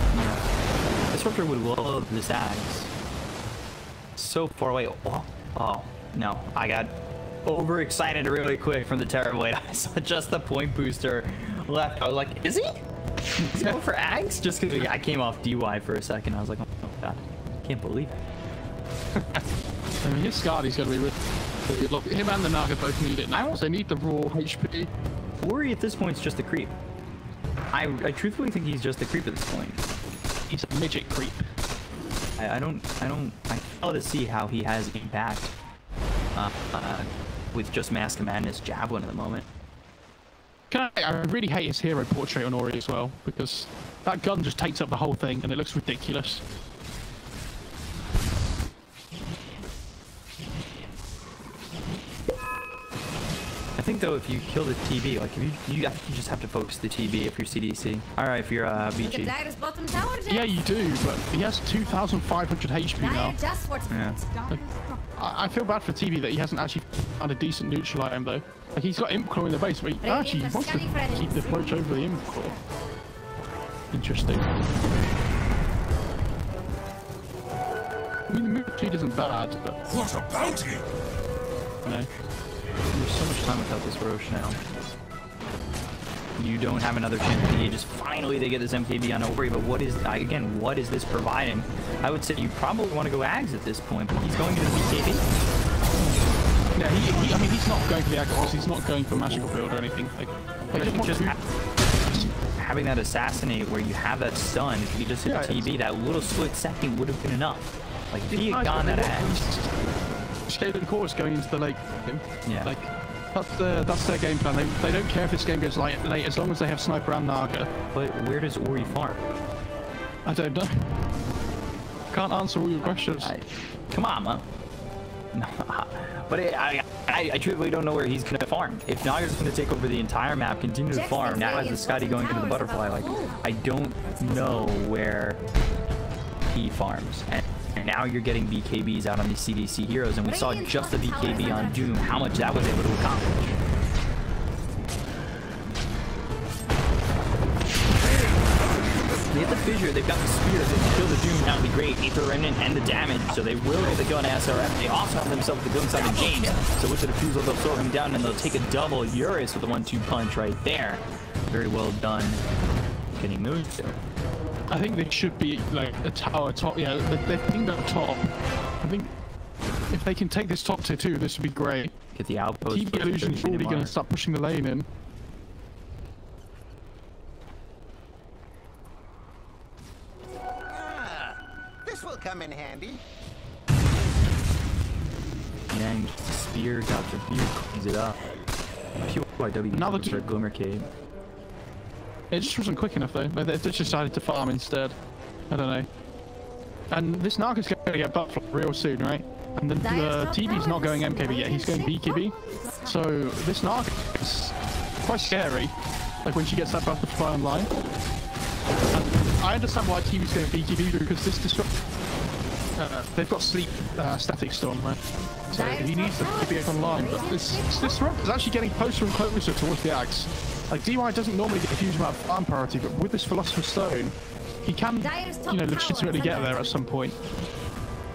Disruptor would love this axe. So far away. Oh, no. I got overexcited really quick from the Terror Blade. I saw just the point booster left. I was like, is he? He's going for axe? Just because I came off DY for a second. I was like, oh god. Can't believe it. I mean, his Skadi's gonna be really good. Look, him and the Naga both need it now. They need the raw HP. Ori at this point is just a creep. I truthfully think he's just a creep at this point. He's a midget creep. I fail to see how he has impact with just Mask of Madness Javelin at the moment. I really hate his hero portrait on Ori as well, because that gun just takes up the whole thing and it looks ridiculous. I think though, if you kill the TB, like if you just have to focus the TB if you're CDC. All right, if you're BG. Yeah, you do, but he has 2,500 HP now. Yeah. Like, I feel bad for TB that he hasn't actually found a decent neutral item though. Like he's got Imp Claw in the base, but he actually wants to keep the approach over the Imp Claw. Interesting. I mean, the move speed isn't bad, but What a bounty! no. There's so much time without this Roche now. You don't have another chance to just finally they get this MKB on Ori, but what is, again, what is this providing? I would say you probably want to go Ags at this point, but he's going to the BKB. Yeah, I mean, he's not going for the Ags, he's not going for magical build or anything. Like just having that assassinate where you have that stun, if you just hit the TB, that little split second would have been enough. Like, if he had gone that Ags. Scaling course going into the late game. Yeah. Like, that's their game plan. They don't care if this game goes late as long as they have Sniper and Naga. But where does Ori farm? I don't know. Can't answer all your questions. Come on, man. No, but I truly don't know where he's gonna farm. If Naga's gonna take over the entire map, continue to farm, now as the Scotty going into the butterfly, like, I don't know where he farms. And now you're getting BKBs out on these CDC heroes, and we saw just the BKB on Doom, how much that was able to accomplish. They have the fissure, they've got the spear, they can kill the Doom, that would be great. Aether Remnant and the damage, so they will get the gun SRF. They also have themselves the gun side of James, so with the defusal they'll slow him down and they'll take a double Eurus with the 1-2 punch right there. Very well done getting moved there. I think they should be like a tower top. Yeah, they've pinged up top. I think if they can take this top tier too, this would be great. Get the outpost. TB Illusion's already going to start pushing the lane in. This will come in handy. Yang spear got the spear, cleans it up. PYW now for a Glimmer Cave. It just wasn't quick enough though. They just decided to farm instead. I don't know. And this Naga's going to get buffed real soon, right? And the TB's not going MKB yet. He's going BKB. So this Naga is quite scary. Like when she gets that buff to fly online. And I understand why TB's going BKB because this they've got sleep static storm, right? So he needs to be online. But this threat is actually getting closer and closer towards the Ags. Like, DY doesn't normally get a huge amount of farm priority, but with this Philosopher's Stone, he can, you know, legitimately get there at some point.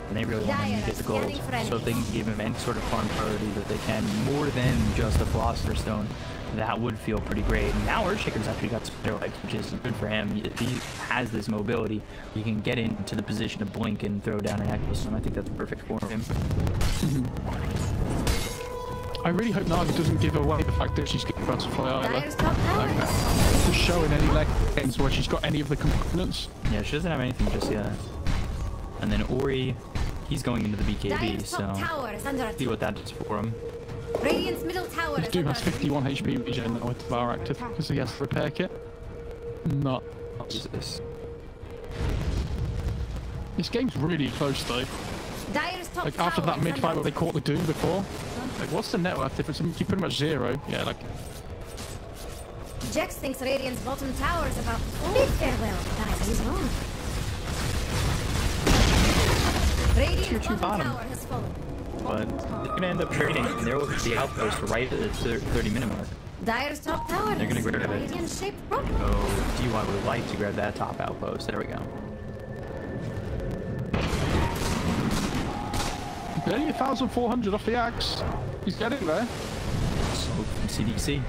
And they really want him to get the gold, so if they can give him any sort of farm priority that they can, more than just a Philosopher's Stone, that would feel pretty great. And now Earthshaker's actually got Spider Legs, which is good for him. If he has this mobility, he can get into the position to blink and throw down an Echo Stone. I think that's perfect for him. I really hope Naga doesn't give away the fact that she's getting Butterfly either. To show in any leg games where she's got any of the components. Yeah, she doesn't have anything just yet. And then Ori, he's going into the BKB, so see what that does for him. This Doom has 51 HP regen now with Devour active because he has the repair kit. Not. Jesus. This game's really close though. Like after that mid fight where they caught the Doom before. Like, what's the net worth difference? Pretty much zero. Yeah, like. Jex thinks Radiant's bottom tower is about to bid farewell, but he's wrong. Radiant's bottom tower has fallen. But they're gonna end up trading, and there will be the outpost right at the 30-minute mark. Dire's top tower. They're gonna grab it. Radiant-shaped rock. Oh, DY would like to grab that top outpost. There we go. Only 1,400 off the Axe. He's getting there. Smoke from CDC.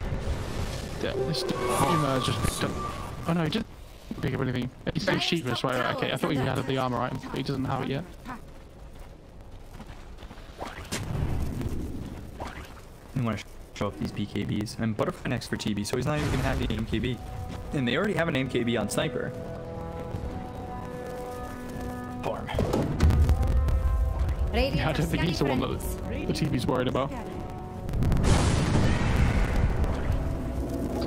Yeah, this just picked up. Oh no, he didn't pick up anything. He's saying Sheetless, right? Okay, I thought he had the armor item, but he doesn't have it yet. I want to show off these BKBs. And Butterfly next for TB, so he's not even going to have the MKB. And they already have an MKB on Sniper. Farm. Yeah, I don't think he's the one that the TV's worried about.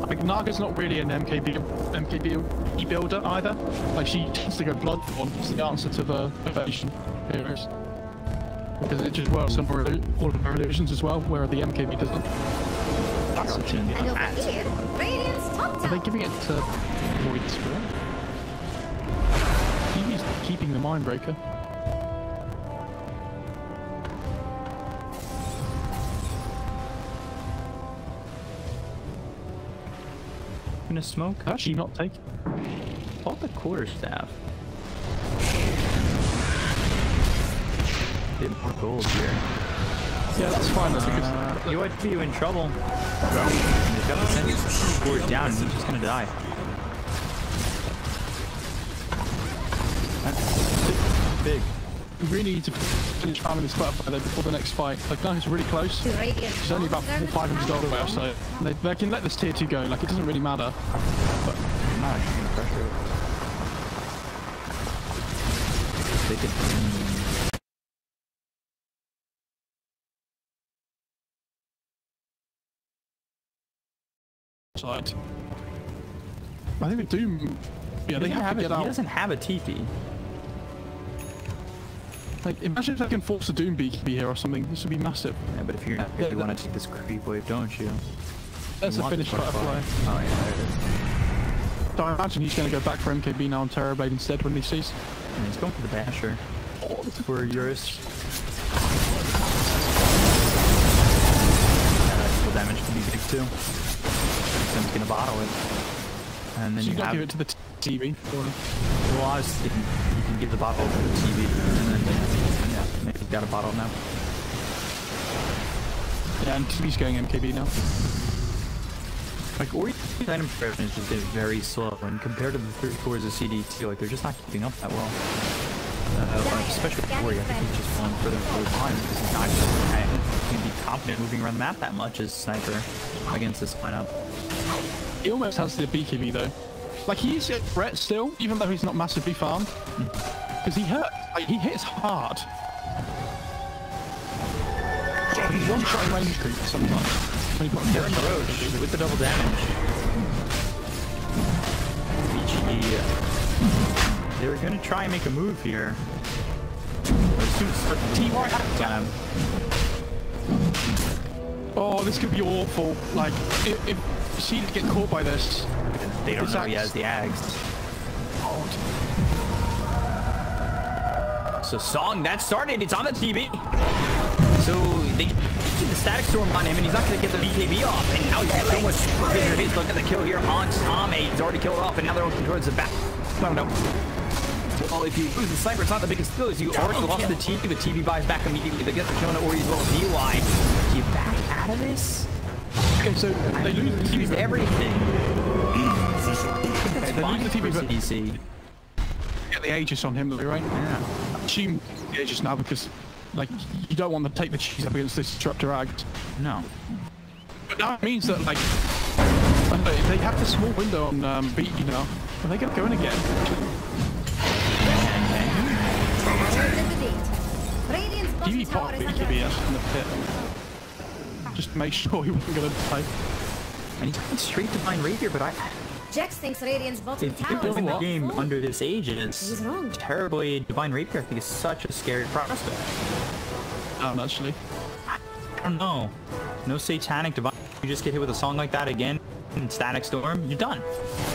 Like, Naga's not really an MKB builder either. Like, she tends to go Bloodborne. It's the answer to the evasion heroes. Because it just works on all of the illusions as well, where the MKB doesn't. That's a team. And over here, Radiant's top Are they tower. giving it to Void Spirit? TV's keeping the Mindbreaker. Gonna smoke? Actually, not take. Hold the quarterstaff. Get more gold here. Yeah, that's fine though, because You might be in trouble. He's got the sentence forward down and he's just gonna die. That's big. we really need to finish farming this butterfly though before the next fight. Like, now he's really close. Radiant It's only about top tower $500 away, so they can let this tier 2 go. Like, it doesn't really matter. But I'm not actually gonna pressure it. They can. side. I think the Doom. Yeah, they have to get He out. doesn't have a TP. Like, imagine if they can force a Doom BKB here or something. This would be massive. Yeah, but if you're not, you want to take this creep wave, don't you? That's You a want finished the butterfly. Oh yeah, there it is. So I imagine he's going to go back for MKB now on Terrorblade instead when he sees. And he's going for the basher. For Eurus. Full damage can be big too. Then he's gonna bottle it. And then So you you got have. to give it to the TV. Well, I was thinking you can give the bottle to the TV, and then yeah, maybe you've got a bottle now. Yeah, and TV's going MKB now. Like, Ori's item progression is just very slow, and compared to the 3 cores of CDEC, like, they're just not keeping up that well. Especially with Ori, I think he's just falling further and further behind because he's not just can be confident moving around the map that much as Sniper against this lineup. He almost has the BKB though. Like, he's a threat still, even though he's not massively farmed. Because he hurt. Like, he hits hard. He's one-shot range creep sometimes. When he puts They're in the road with the double damage. They were gonna try and make a move here. But as soon as T-Y Oh, this could be awful. Like, if she get caught by this, they don't It's know he Axe. has the Ags. So Song, that started, it's on the TV. So they get the static storm on him and he's not gonna get the BKB off. And now he's got so much bigger hits. Look at the kill here on Tame. He's already killed off and now they're looking towards the back. No, no. Well, if you lose the sniper, it's not the biggest deal. You already lost the TV buys back immediately. They get the kill on Ori as well. DY. You back out of this? okay, so they lose the TV. Used everything. Okay, they lose the TV, but CDC. get the Aegis on him, though, right? Yeah. I assume the Aegis now because, like, you don't want to take the cheese up against this Disruptor Act. No. But now it means that, like, I don't know, if they have the small window on beat, you know, are they going to go in again? Radiant's bottom TV tower pop is under BKB attack. us in the pit. Just to make sure he wasn't going to play. And he's going straight Divine Rapier, but Jax thinks Radiant's bottom if you're tower is building the under game full. under this Aegis, He's wrong. terribly Divine Rapier I think is such a scary prospect. Actually. I don't know. No Satanic Divine. You just get hit with a song like that again in Static Storm, you're done.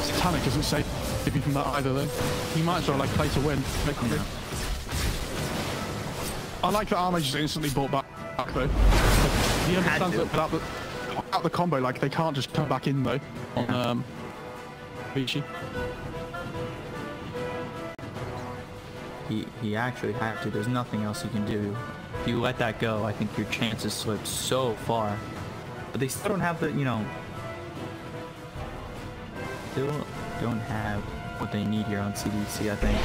Satanic isn't safe if you from that either, though. You might as well, like, play to win. Yeah. I like that Armor just instantly brought back, though. Like, he understands that without the combo, like, they can't just come back in, though, on, Vici. He actually had to. There's nothing else he can do. If you let that go, I think your chances slip so far. But they still don't have the, you know, still don't have what they need here on CDC, I think.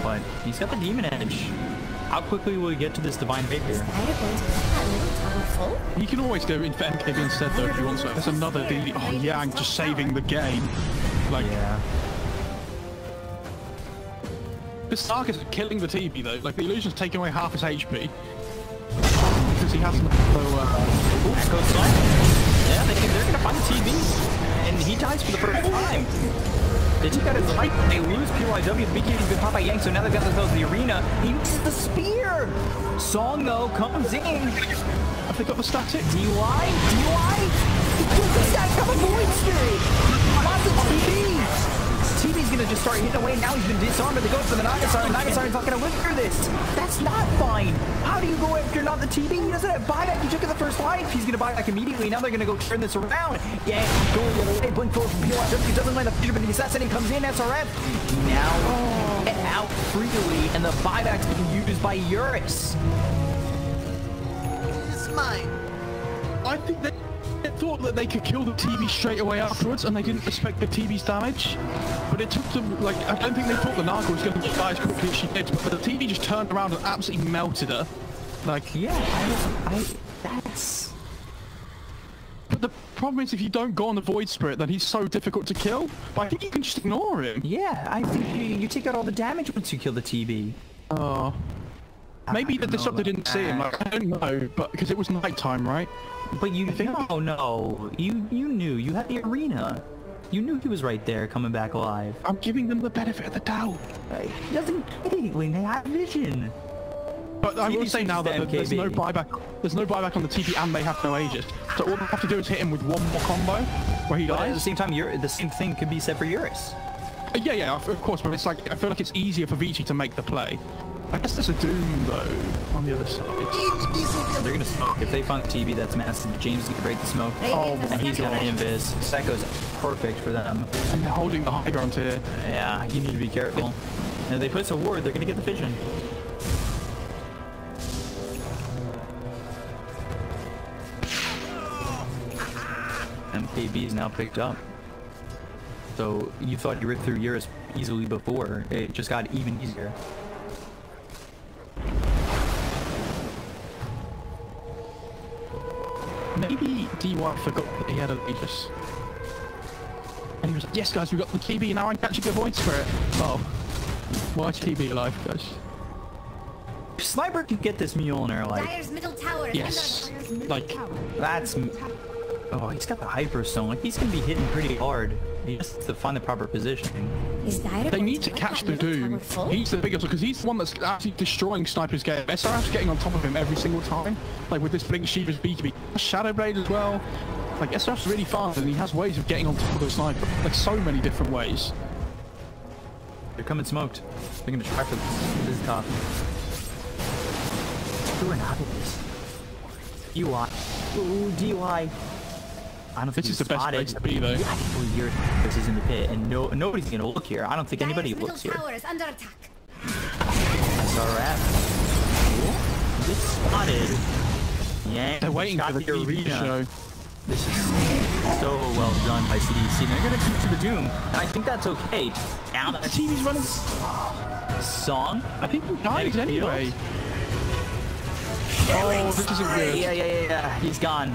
But he's got the Demon Edge. How quickly will he get to this Divine Rapier? Is that going to let that middle tower full? You can always go in for MKB instead, though, if you want to. There's another DD. Oh, Yang just saving the game. Like, Yeah. this Stark is killing the TB, though. Like, the illusion's taking away half his HP. because he has no. Echo Slam. Yeah, they're gonna find the TV, and he dies for the first time. They take out his life. They lose PYW. The BKB's been popped by Yang, so now they've got themselves in the arena. He misses the spear. Song though comes in. Have they got the static? DUI? He kills the static of a Void Spirit. Lots of TV. TV's gonna just start hitting away. Now he's been disarmed, but they go for the Nagasar, and Nagasar's not gonna live through this. That's not fine. How do you go after not the TV? He doesn't have buyback. He took it the first life. He's gonna buy back immediately. Now they're gonna go turn this around. Yeah, going the other way. Blink forward from PYW. Doesn't land the future, but the assassin comes in. SRF. Now get out freely, and the buyback's being used by Eurus. It's mine. I think they thought that they could kill the TV straight away afterwards, and they didn't respect the TV's damage. But it took them, like, I don't think they thought the Naga was going to die as quickly as she did, but the TV just turned around and absolutely melted her. Like, Yeah, that's... but the problem is if you don't go on the Void Spirit, then he's so difficult to kill. But I think you can just ignore him. Yeah, I think you take out all the damage once you kill the TV. Oh. Maybe the disruptor didn't see him, like, I don't know, but because it was nighttime, right? But you no, you knew. You had the arena. You knew he was right there, coming back alive. I'm giving them the benefit of the doubt. He doesn't get anything. They have vision. But I will say now that there's no buyback. There's no buyback on the TV, and they have no Aegis. So all they have to do is hit him with one more combo, where he But dies. at the same time, the same thing could be said for Eurus. Yeah, of course. But it's like I feel like it's easier for Vici to make the play. I guess there's a Doom though on the other side. They're gonna smoke. If they find the TV, that's massive. James is gonna break the smoke. Oh, And he's got an invis. Psycho's perfect for them. And they're holding the high ground here. Yeah, you need to be careful. And if they put a ward, they're gonna get the vision. MKB is now picked up. So you thought you ripped through Eurus easily before. It just got even easier. Maybe DY forgot that he had an Aegis. And he was like, yes guys, we got the TB, now I'm catching a Void Spirit. Oh. Why is TB alive, guys? Sniper can get this Mjolnir, like... Dire's middle tower is Yes. under attack. Like, That's... Oh, he's got the Hyperstone. Like, he's gonna be hitting pretty hard. He just has to find the proper positioning. Is Dire they going need to let catch that the middle Doom. tower fall? He's the biggest, because he's the one that's actually destroying Sniper's game. SRF's getting on top of him every single time. Like with this Blink Sheeva's BKB. Shadow Blade as well. Like SRF's really fast and he has ways of getting on top of the Sniper. Like so many different ways. They're coming smoked. They're gonna try for this top. Doing out of this. UI. Ooh, DUI. I don't think This is the best place to be though. Yeah, I can believe Eurus is in the pit, and nobody's gonna look here. I don't think anybody Dire's looks here. middle tower is under attack. SRF. Get spotted. Yeah, They're waiting for the TV to show. This is so well done by CDEC. They're gonna keep to the Doom, and I think that's okay. Now that The TV's running. Song. I think he died Maybe anyway. Oh, this isn't good. Yeah. He's gone.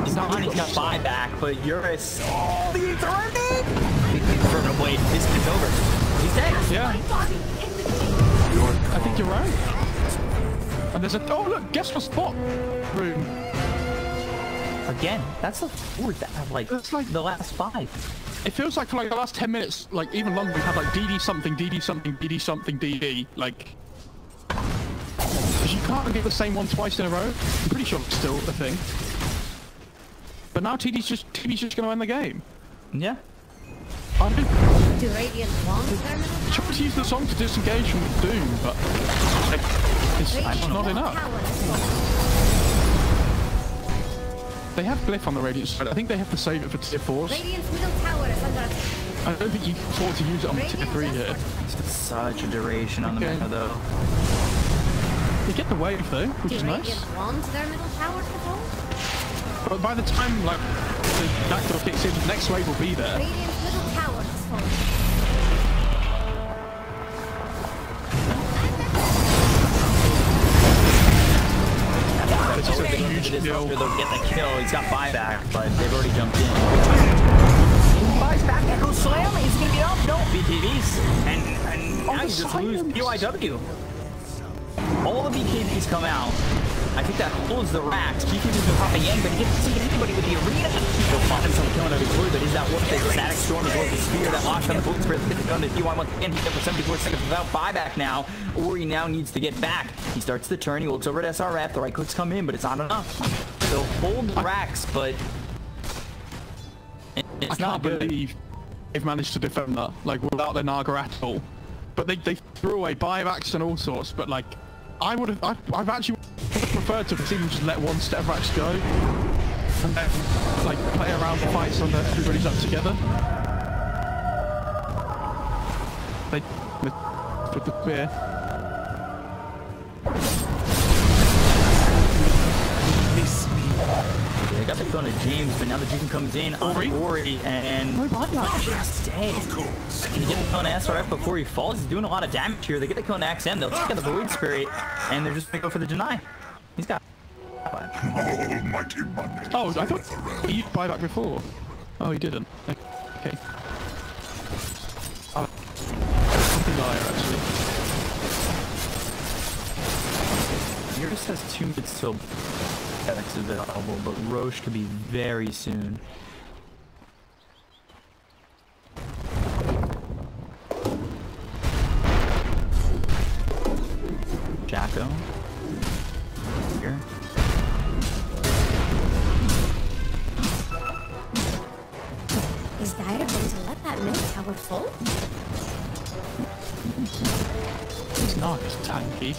He's gone. He's got buyback, but Eurus. Oh, the eternity! Permanent blade. This is over. He's dead. Yeah. I think you're right. And there's a. Oh, look, guess what's spot room. Again, that's the fourth that have like the last 5. It feels like for like the last 10 minutes, like even longer, we've had like DD something, DD something, DD something, DD. Like. Because you can't get the same one twice in a row. I'm pretty sure it's still a thing. But now TV's just going to end the game. Yeah. I mean, Do Radiant want their middle tower? try to use the song to disengage from Doom, but like, it's Radiant's not middle enough. tower is falling. They have Glyph on the Radiant side. I think they have to save it for tier 4s. Radiant's middle tower is under attack. I don't think you can afford to use it on tier 3 here. It's such a duration on the Okay. meta though. You get the wave though, which Do is nice. Radiant want their middle tower to fall? But by the time like the backdoor kicks in, the next wave will be there. Radiant's middle tower has fallen. It's just a huge kill. They'll get the kill. He's got buyback, but they've already jumped in. He buys back Echo Slam. He's gonna get up. No BKBs, and now you just lose PYW. All the BKBs come out. I think that holds the racks. BKB is popping in, but he gets to see anybody with the arena. He'll find himself killing out his blue, but is that worth it? Static Storm is worth the spear that locks on the bullet spirit. Gets the gun to DY once again. He's up for 74 seconds without buyback now. Ori now needs to get back. He starts the turn. He looks over at SRF. The right clicks come in, but it's not enough. They'll hold the racks, but it's not good. Believe they've managed to defend that, like, without the Naga at all. But they threw away buybacks and all sorts. But like, I've actually preferred to have even just let one step racks go and then like play around the fights so that everybody's up together. They with the spear. They got the gun to James, but now the June comes in on Ori, and just dead. Can you get the gun to SRF before he falls? He's doing a lot of damage here. They get the gun to XM, they'll take out the Void Spirit, and they're just gonna go for the deny. He's got Almighty money. Oh, I thought he used buyback before. Oh, he didn't. Okay. Oh, something dire actually. Eurus has 2 minutes till X is available, but Roche could be very soon. Jacko. Here. Is Dire going to let that mid tower fall? It's not just tanky.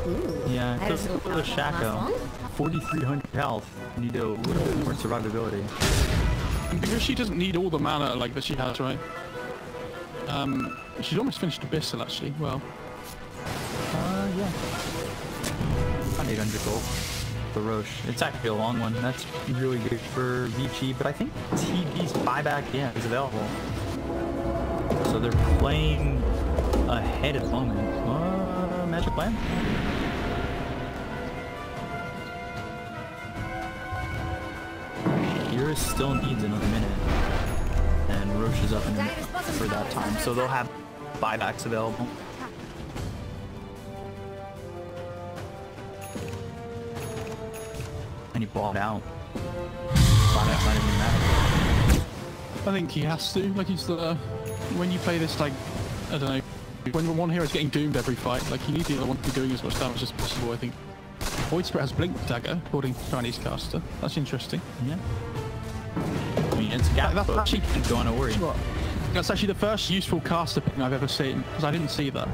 Ooh, Yeah, that goes doesn't for the last Shaco. long. 4,300 health. You need a little bit more survivability. Because she doesn't need all the mana like that she has, right? She's almost finished Abyssal actually. Well, Yeah. About 800 gold. The Roche. It's actually a long one. That's really good for Vici, but I think TB's buyback, yeah, is available. So they're playing ahead at the moment. Magic plan? Eurus still needs another minute. And Roche is up in for that time. So they'll have buybacks available. And he balled out. Buyback might even matter. I think he has to. Like he's the when you play this, like, I don't know, when one hero's getting doomed every fight, like you need the other one to be doing as much damage as possible. I think Void Spirit has Blink Dagger, according to Chinese caster. That's interesting. Yeah. I mean, it's a gap, that's but actually don't worry. That's actually the first useful caster ping I've ever seen, because I didn't see that.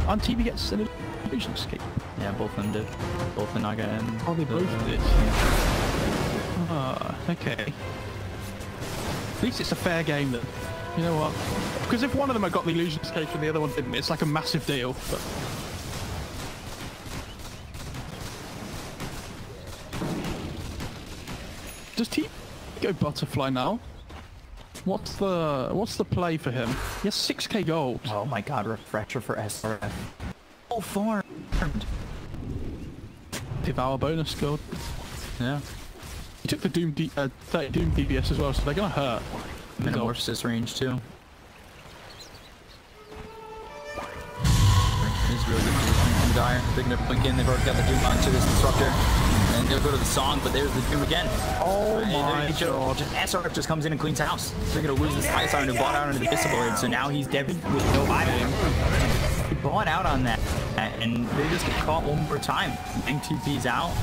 And TV gets an illusion escape. Yeah, both of them did. Both the Naga and... Oh, they both did. Yeah. Ah, okay. At least it's a fair game then. You know what? Because if one of them had got the illusion escape and the other one didn't, it's like a massive deal. But... Does T go butterfly now? What's the play for him? He has 6k gold. Oh my god, refresher for SRF. Oh, farmed. Devour bonus gold. Yeah. He took the Doom 30 Doom DBS as well, so they're gonna hurt. Metamorphosis range too. It's really good position from Dire. They're gonna blink in. They've already got the Doom onto this Disruptor. And they'll go to the Song, but there's the Doom again. Oh my god. SRF just comes in and cleans house. They're gonna lose this Ice Iron who bought out into the Discipline, so now he's dead with no item. He bought out on that, and they just get caught one more time. Bang TP's out.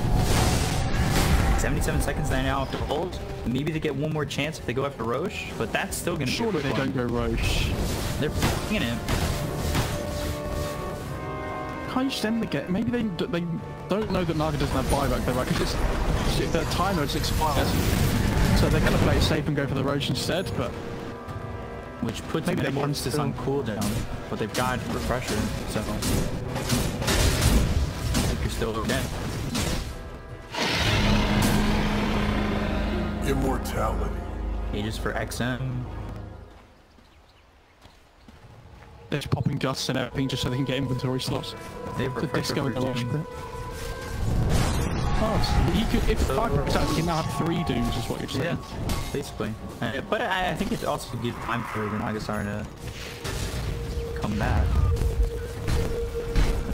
77 seconds they now have to hold. Maybe they get one more chance if they go after Roche, but that's still gonna be Surely they don't go Roche. They're f***ing it. Can't you just end the game? Maybe they don't know that Naga doesn't have buyback though, right? Because the timer is expired. So they're gonna play it safe and go for the Roche instead, but... Which puts maybe Metamorphosis on cooldown, but they've got Refresher, so... I think you're still okay. Immortality. Aegis for XM. They're just popping dust and everything just so they can get inventory slots. They have The Refresher disco for and the Roche Doom. crit. Oh, so you could, if 5% you now have 3 Dooms is what you're saying. Yeah, basically. But I think it also gives time for the Nagasar to come back.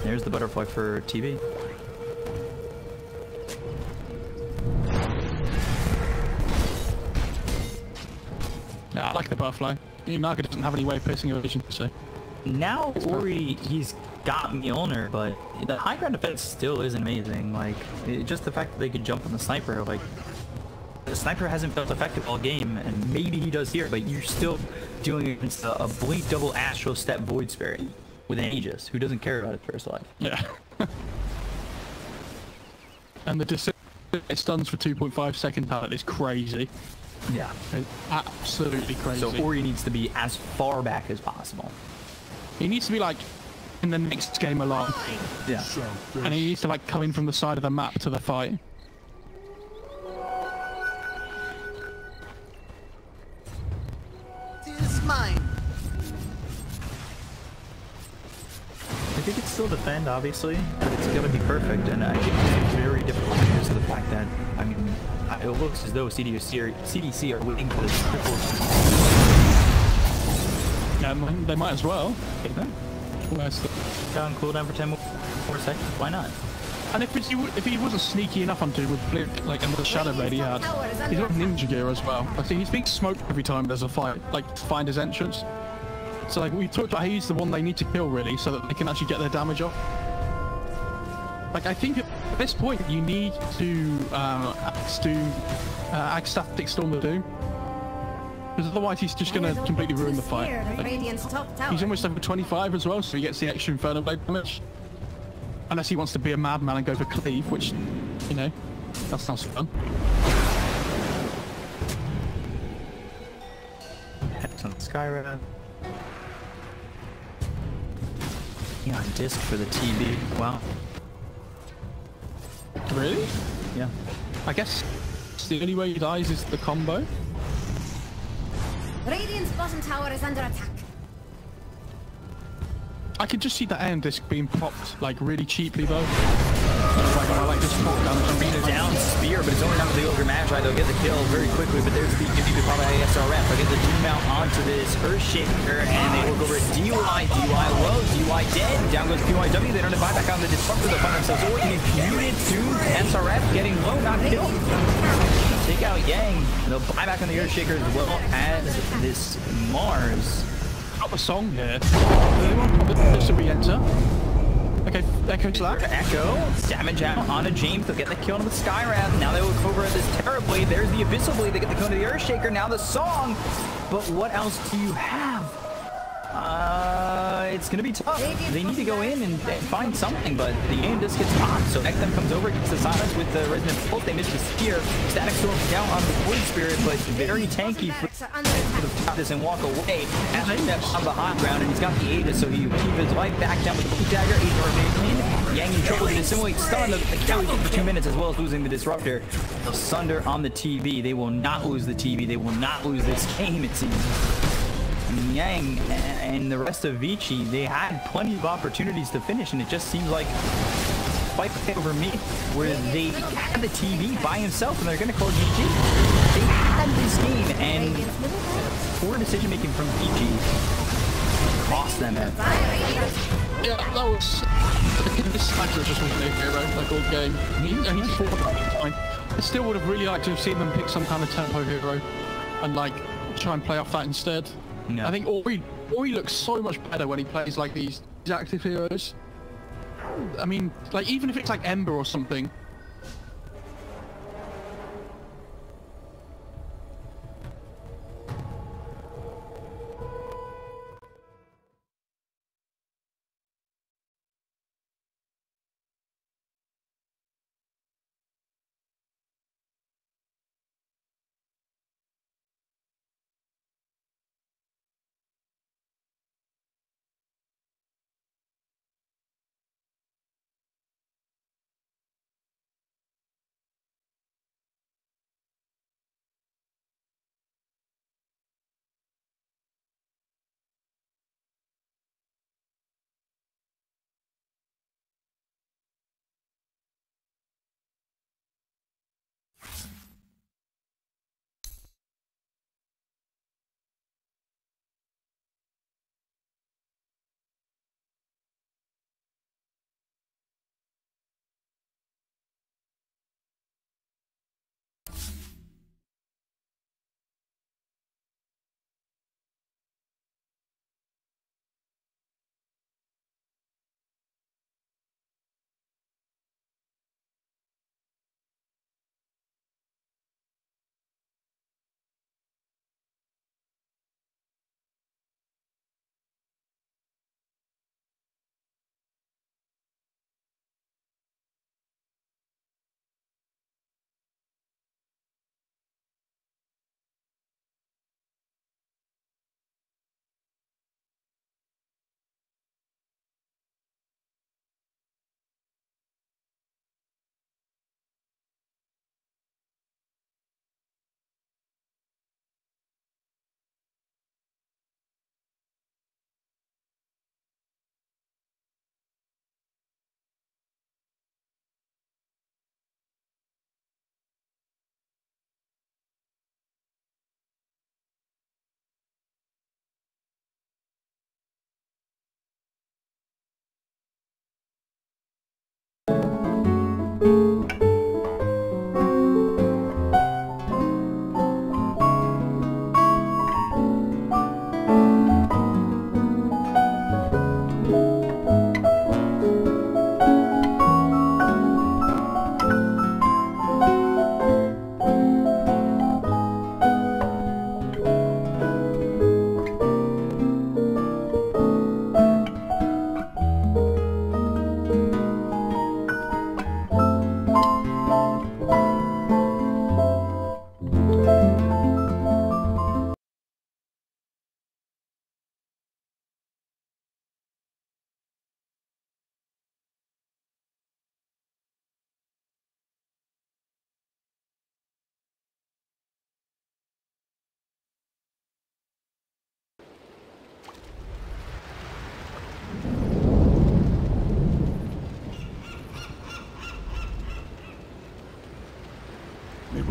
There's the butterfly for TV. Yeah, I like the butterfly. Naga doesn't have any way of piercing evasion, so... Now Ori, he's got Mjolnir, but the high ground defense still is amazing. Like, just the fact that they could jump on the sniper, like, the sniper hasn't felt effective all game, and maybe he does here, but you're still dealing against a Blink double Astral Step Void Spirit with an Aegis, who doesn't care about his first life. Yeah. And the it stuns for 2.5 second talent is crazy. Yeah. It's absolutely crazy. So Ori needs to be as far back as possible. He needs to be like in the next game along. Yeah. And he needs to like come in from the side of the map to the fight. Tis mine. I think it's still defend, obviously, but it's gonna be perfect, and I think it's very difficult because of the fact that, I mean, it looks as though CDC are waiting for this triple. Yeah, they might as well. Where's the... Down cooldown for 10 more seconds, why not? And if he wasn't sneaky enough onto with Blink, like under the shadow blade he had, he's got ninja gear as well. I see he's being smoked every time there's a fight, like to find his entrance. So like we talked about, he's the one they need to kill really, so that they can actually get their damage off. Like I think at this point you need to axe Static Storm the Doom, because otherwise he's just gonna completely ruin the fight. Like, he's almost over 25 as well, so he gets the extra Inferno Blade damage. Unless he wants to be a madman and go for cleave, which, you know, that sounds fun. Hex on Skyrim. Yeah, disc for the TB. Wow. Really? Yeah. I guess the only way he dies is the combo. Radiant's bottom tower is under attack. I could just see the end disc being popped like really cheaply though. Like just pop down Arena down spear, but it's only down to the Ogre Magi. They'll get the kill very quickly, but there's the probably SRF. They'll get the D-mount onto this Earthshaker, and they look over at DY. DY low, DY dead. Down goes PYW. They don't have buyback on the Disruptor. They'll find themselves already muted to SRF, getting low, not killed. Take out Yang. They'll buy back on the Earthshaker as well as this Mars. Got a song here. This should be enter. Okay, Echo Slap. Echo, damage out onto James. They'll get the kill on the Skywrath. Now they look over at this Terror Blade. There's the Abyssal Blade. They get the kill on the Earthshaker. Now the song. But what else do you have? It's gonna be tough. They need to go in and find something, but the aim just gets popped. So Ekdom comes over, gets the silence with the Resonant Pulse. They miss the spear. Static Storm down on the Void Spirit, but very tanky for the top this and walk away. As he steps on the high ground, and he's got the Aegis, so he keep his life back down with the Blue Dagger. Aegis Yang in trouble to dissimulate stun. The Kelly for 2 minutes, as well as losing the Disruptor. They'll Sunder on the TV. They will not lose the TV. They will not lose this game, it seems. Yang and the rest of Vici, they had plenty of opportunities to finish, and it just seems like fight over me, where they had the TV by himself, and they're going to call GG. They had this game, and poor decision making from Vici cost them it. Yeah, that was... This Smacker just wasn't a hero, like all game. And he fought fine. I still would have really liked to have seen them pick some kind of tempo hero and like try and play off that instead. No. I think Ori looks so much better when he plays like these active heroes. I mean, like even if it's like Ember or something,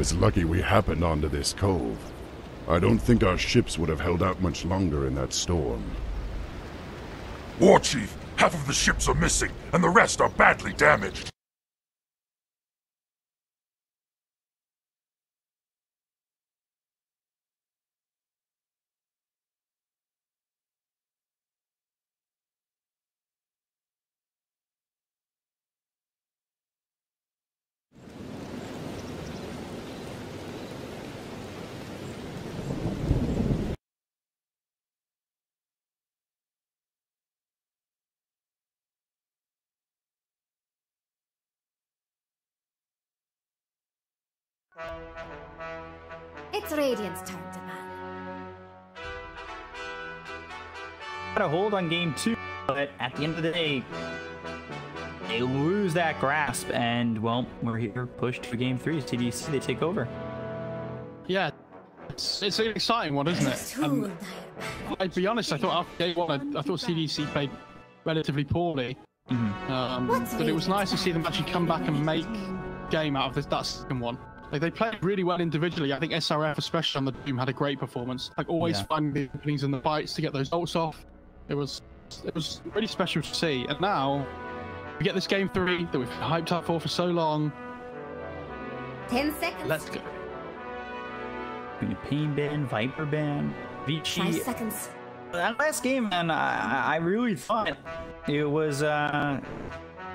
was lucky we happened onto this cove. I don't think our ships would have held out much longer in that storm. War Chief, half of the ships are missing, and the rest are badly damaged. It's Radiant's turn to ban. Got a hold on game 2, but at the end of the day, they lose that grasp, and well, we're here pushed to game 3. CDEC, they take over. Yeah, it's an exciting one, isn't it? I'd be honest, I thought after game 1, I thought CDEC played relatively poorly. But it was nice to see them actually come back and make game out of that second one. Like, they played really well individually. I think SRF, especially on the Doom, had a great performance. Like, always finding the openings and the fights to get those ults off. It was really special to see. And now we get this game 3 that we've hyped up for so long. 10 seconds. Let's go. Pain ban, Viper ban, Vici. 5 seconds. That last game, man, I really thought it was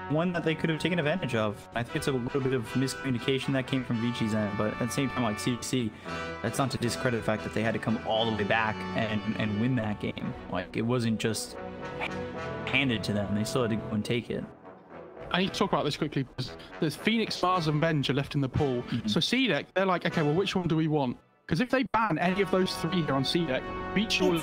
one that they could have taken advantage of. I think it's a little bit of miscommunication that came from Vici's end, but at the same time, like CDC, that's not to discredit the fact that they had to come all the way back and win that game. Like, it wasn't just handed to them. They still had to go and take it. I need to talk about this quickly because there's Phoenix, Mars, and Venge are left in the pool. So CDEC, they're like, okay, well, which one do we want? Because if they ban any of those 3 here on CDEC, Vici will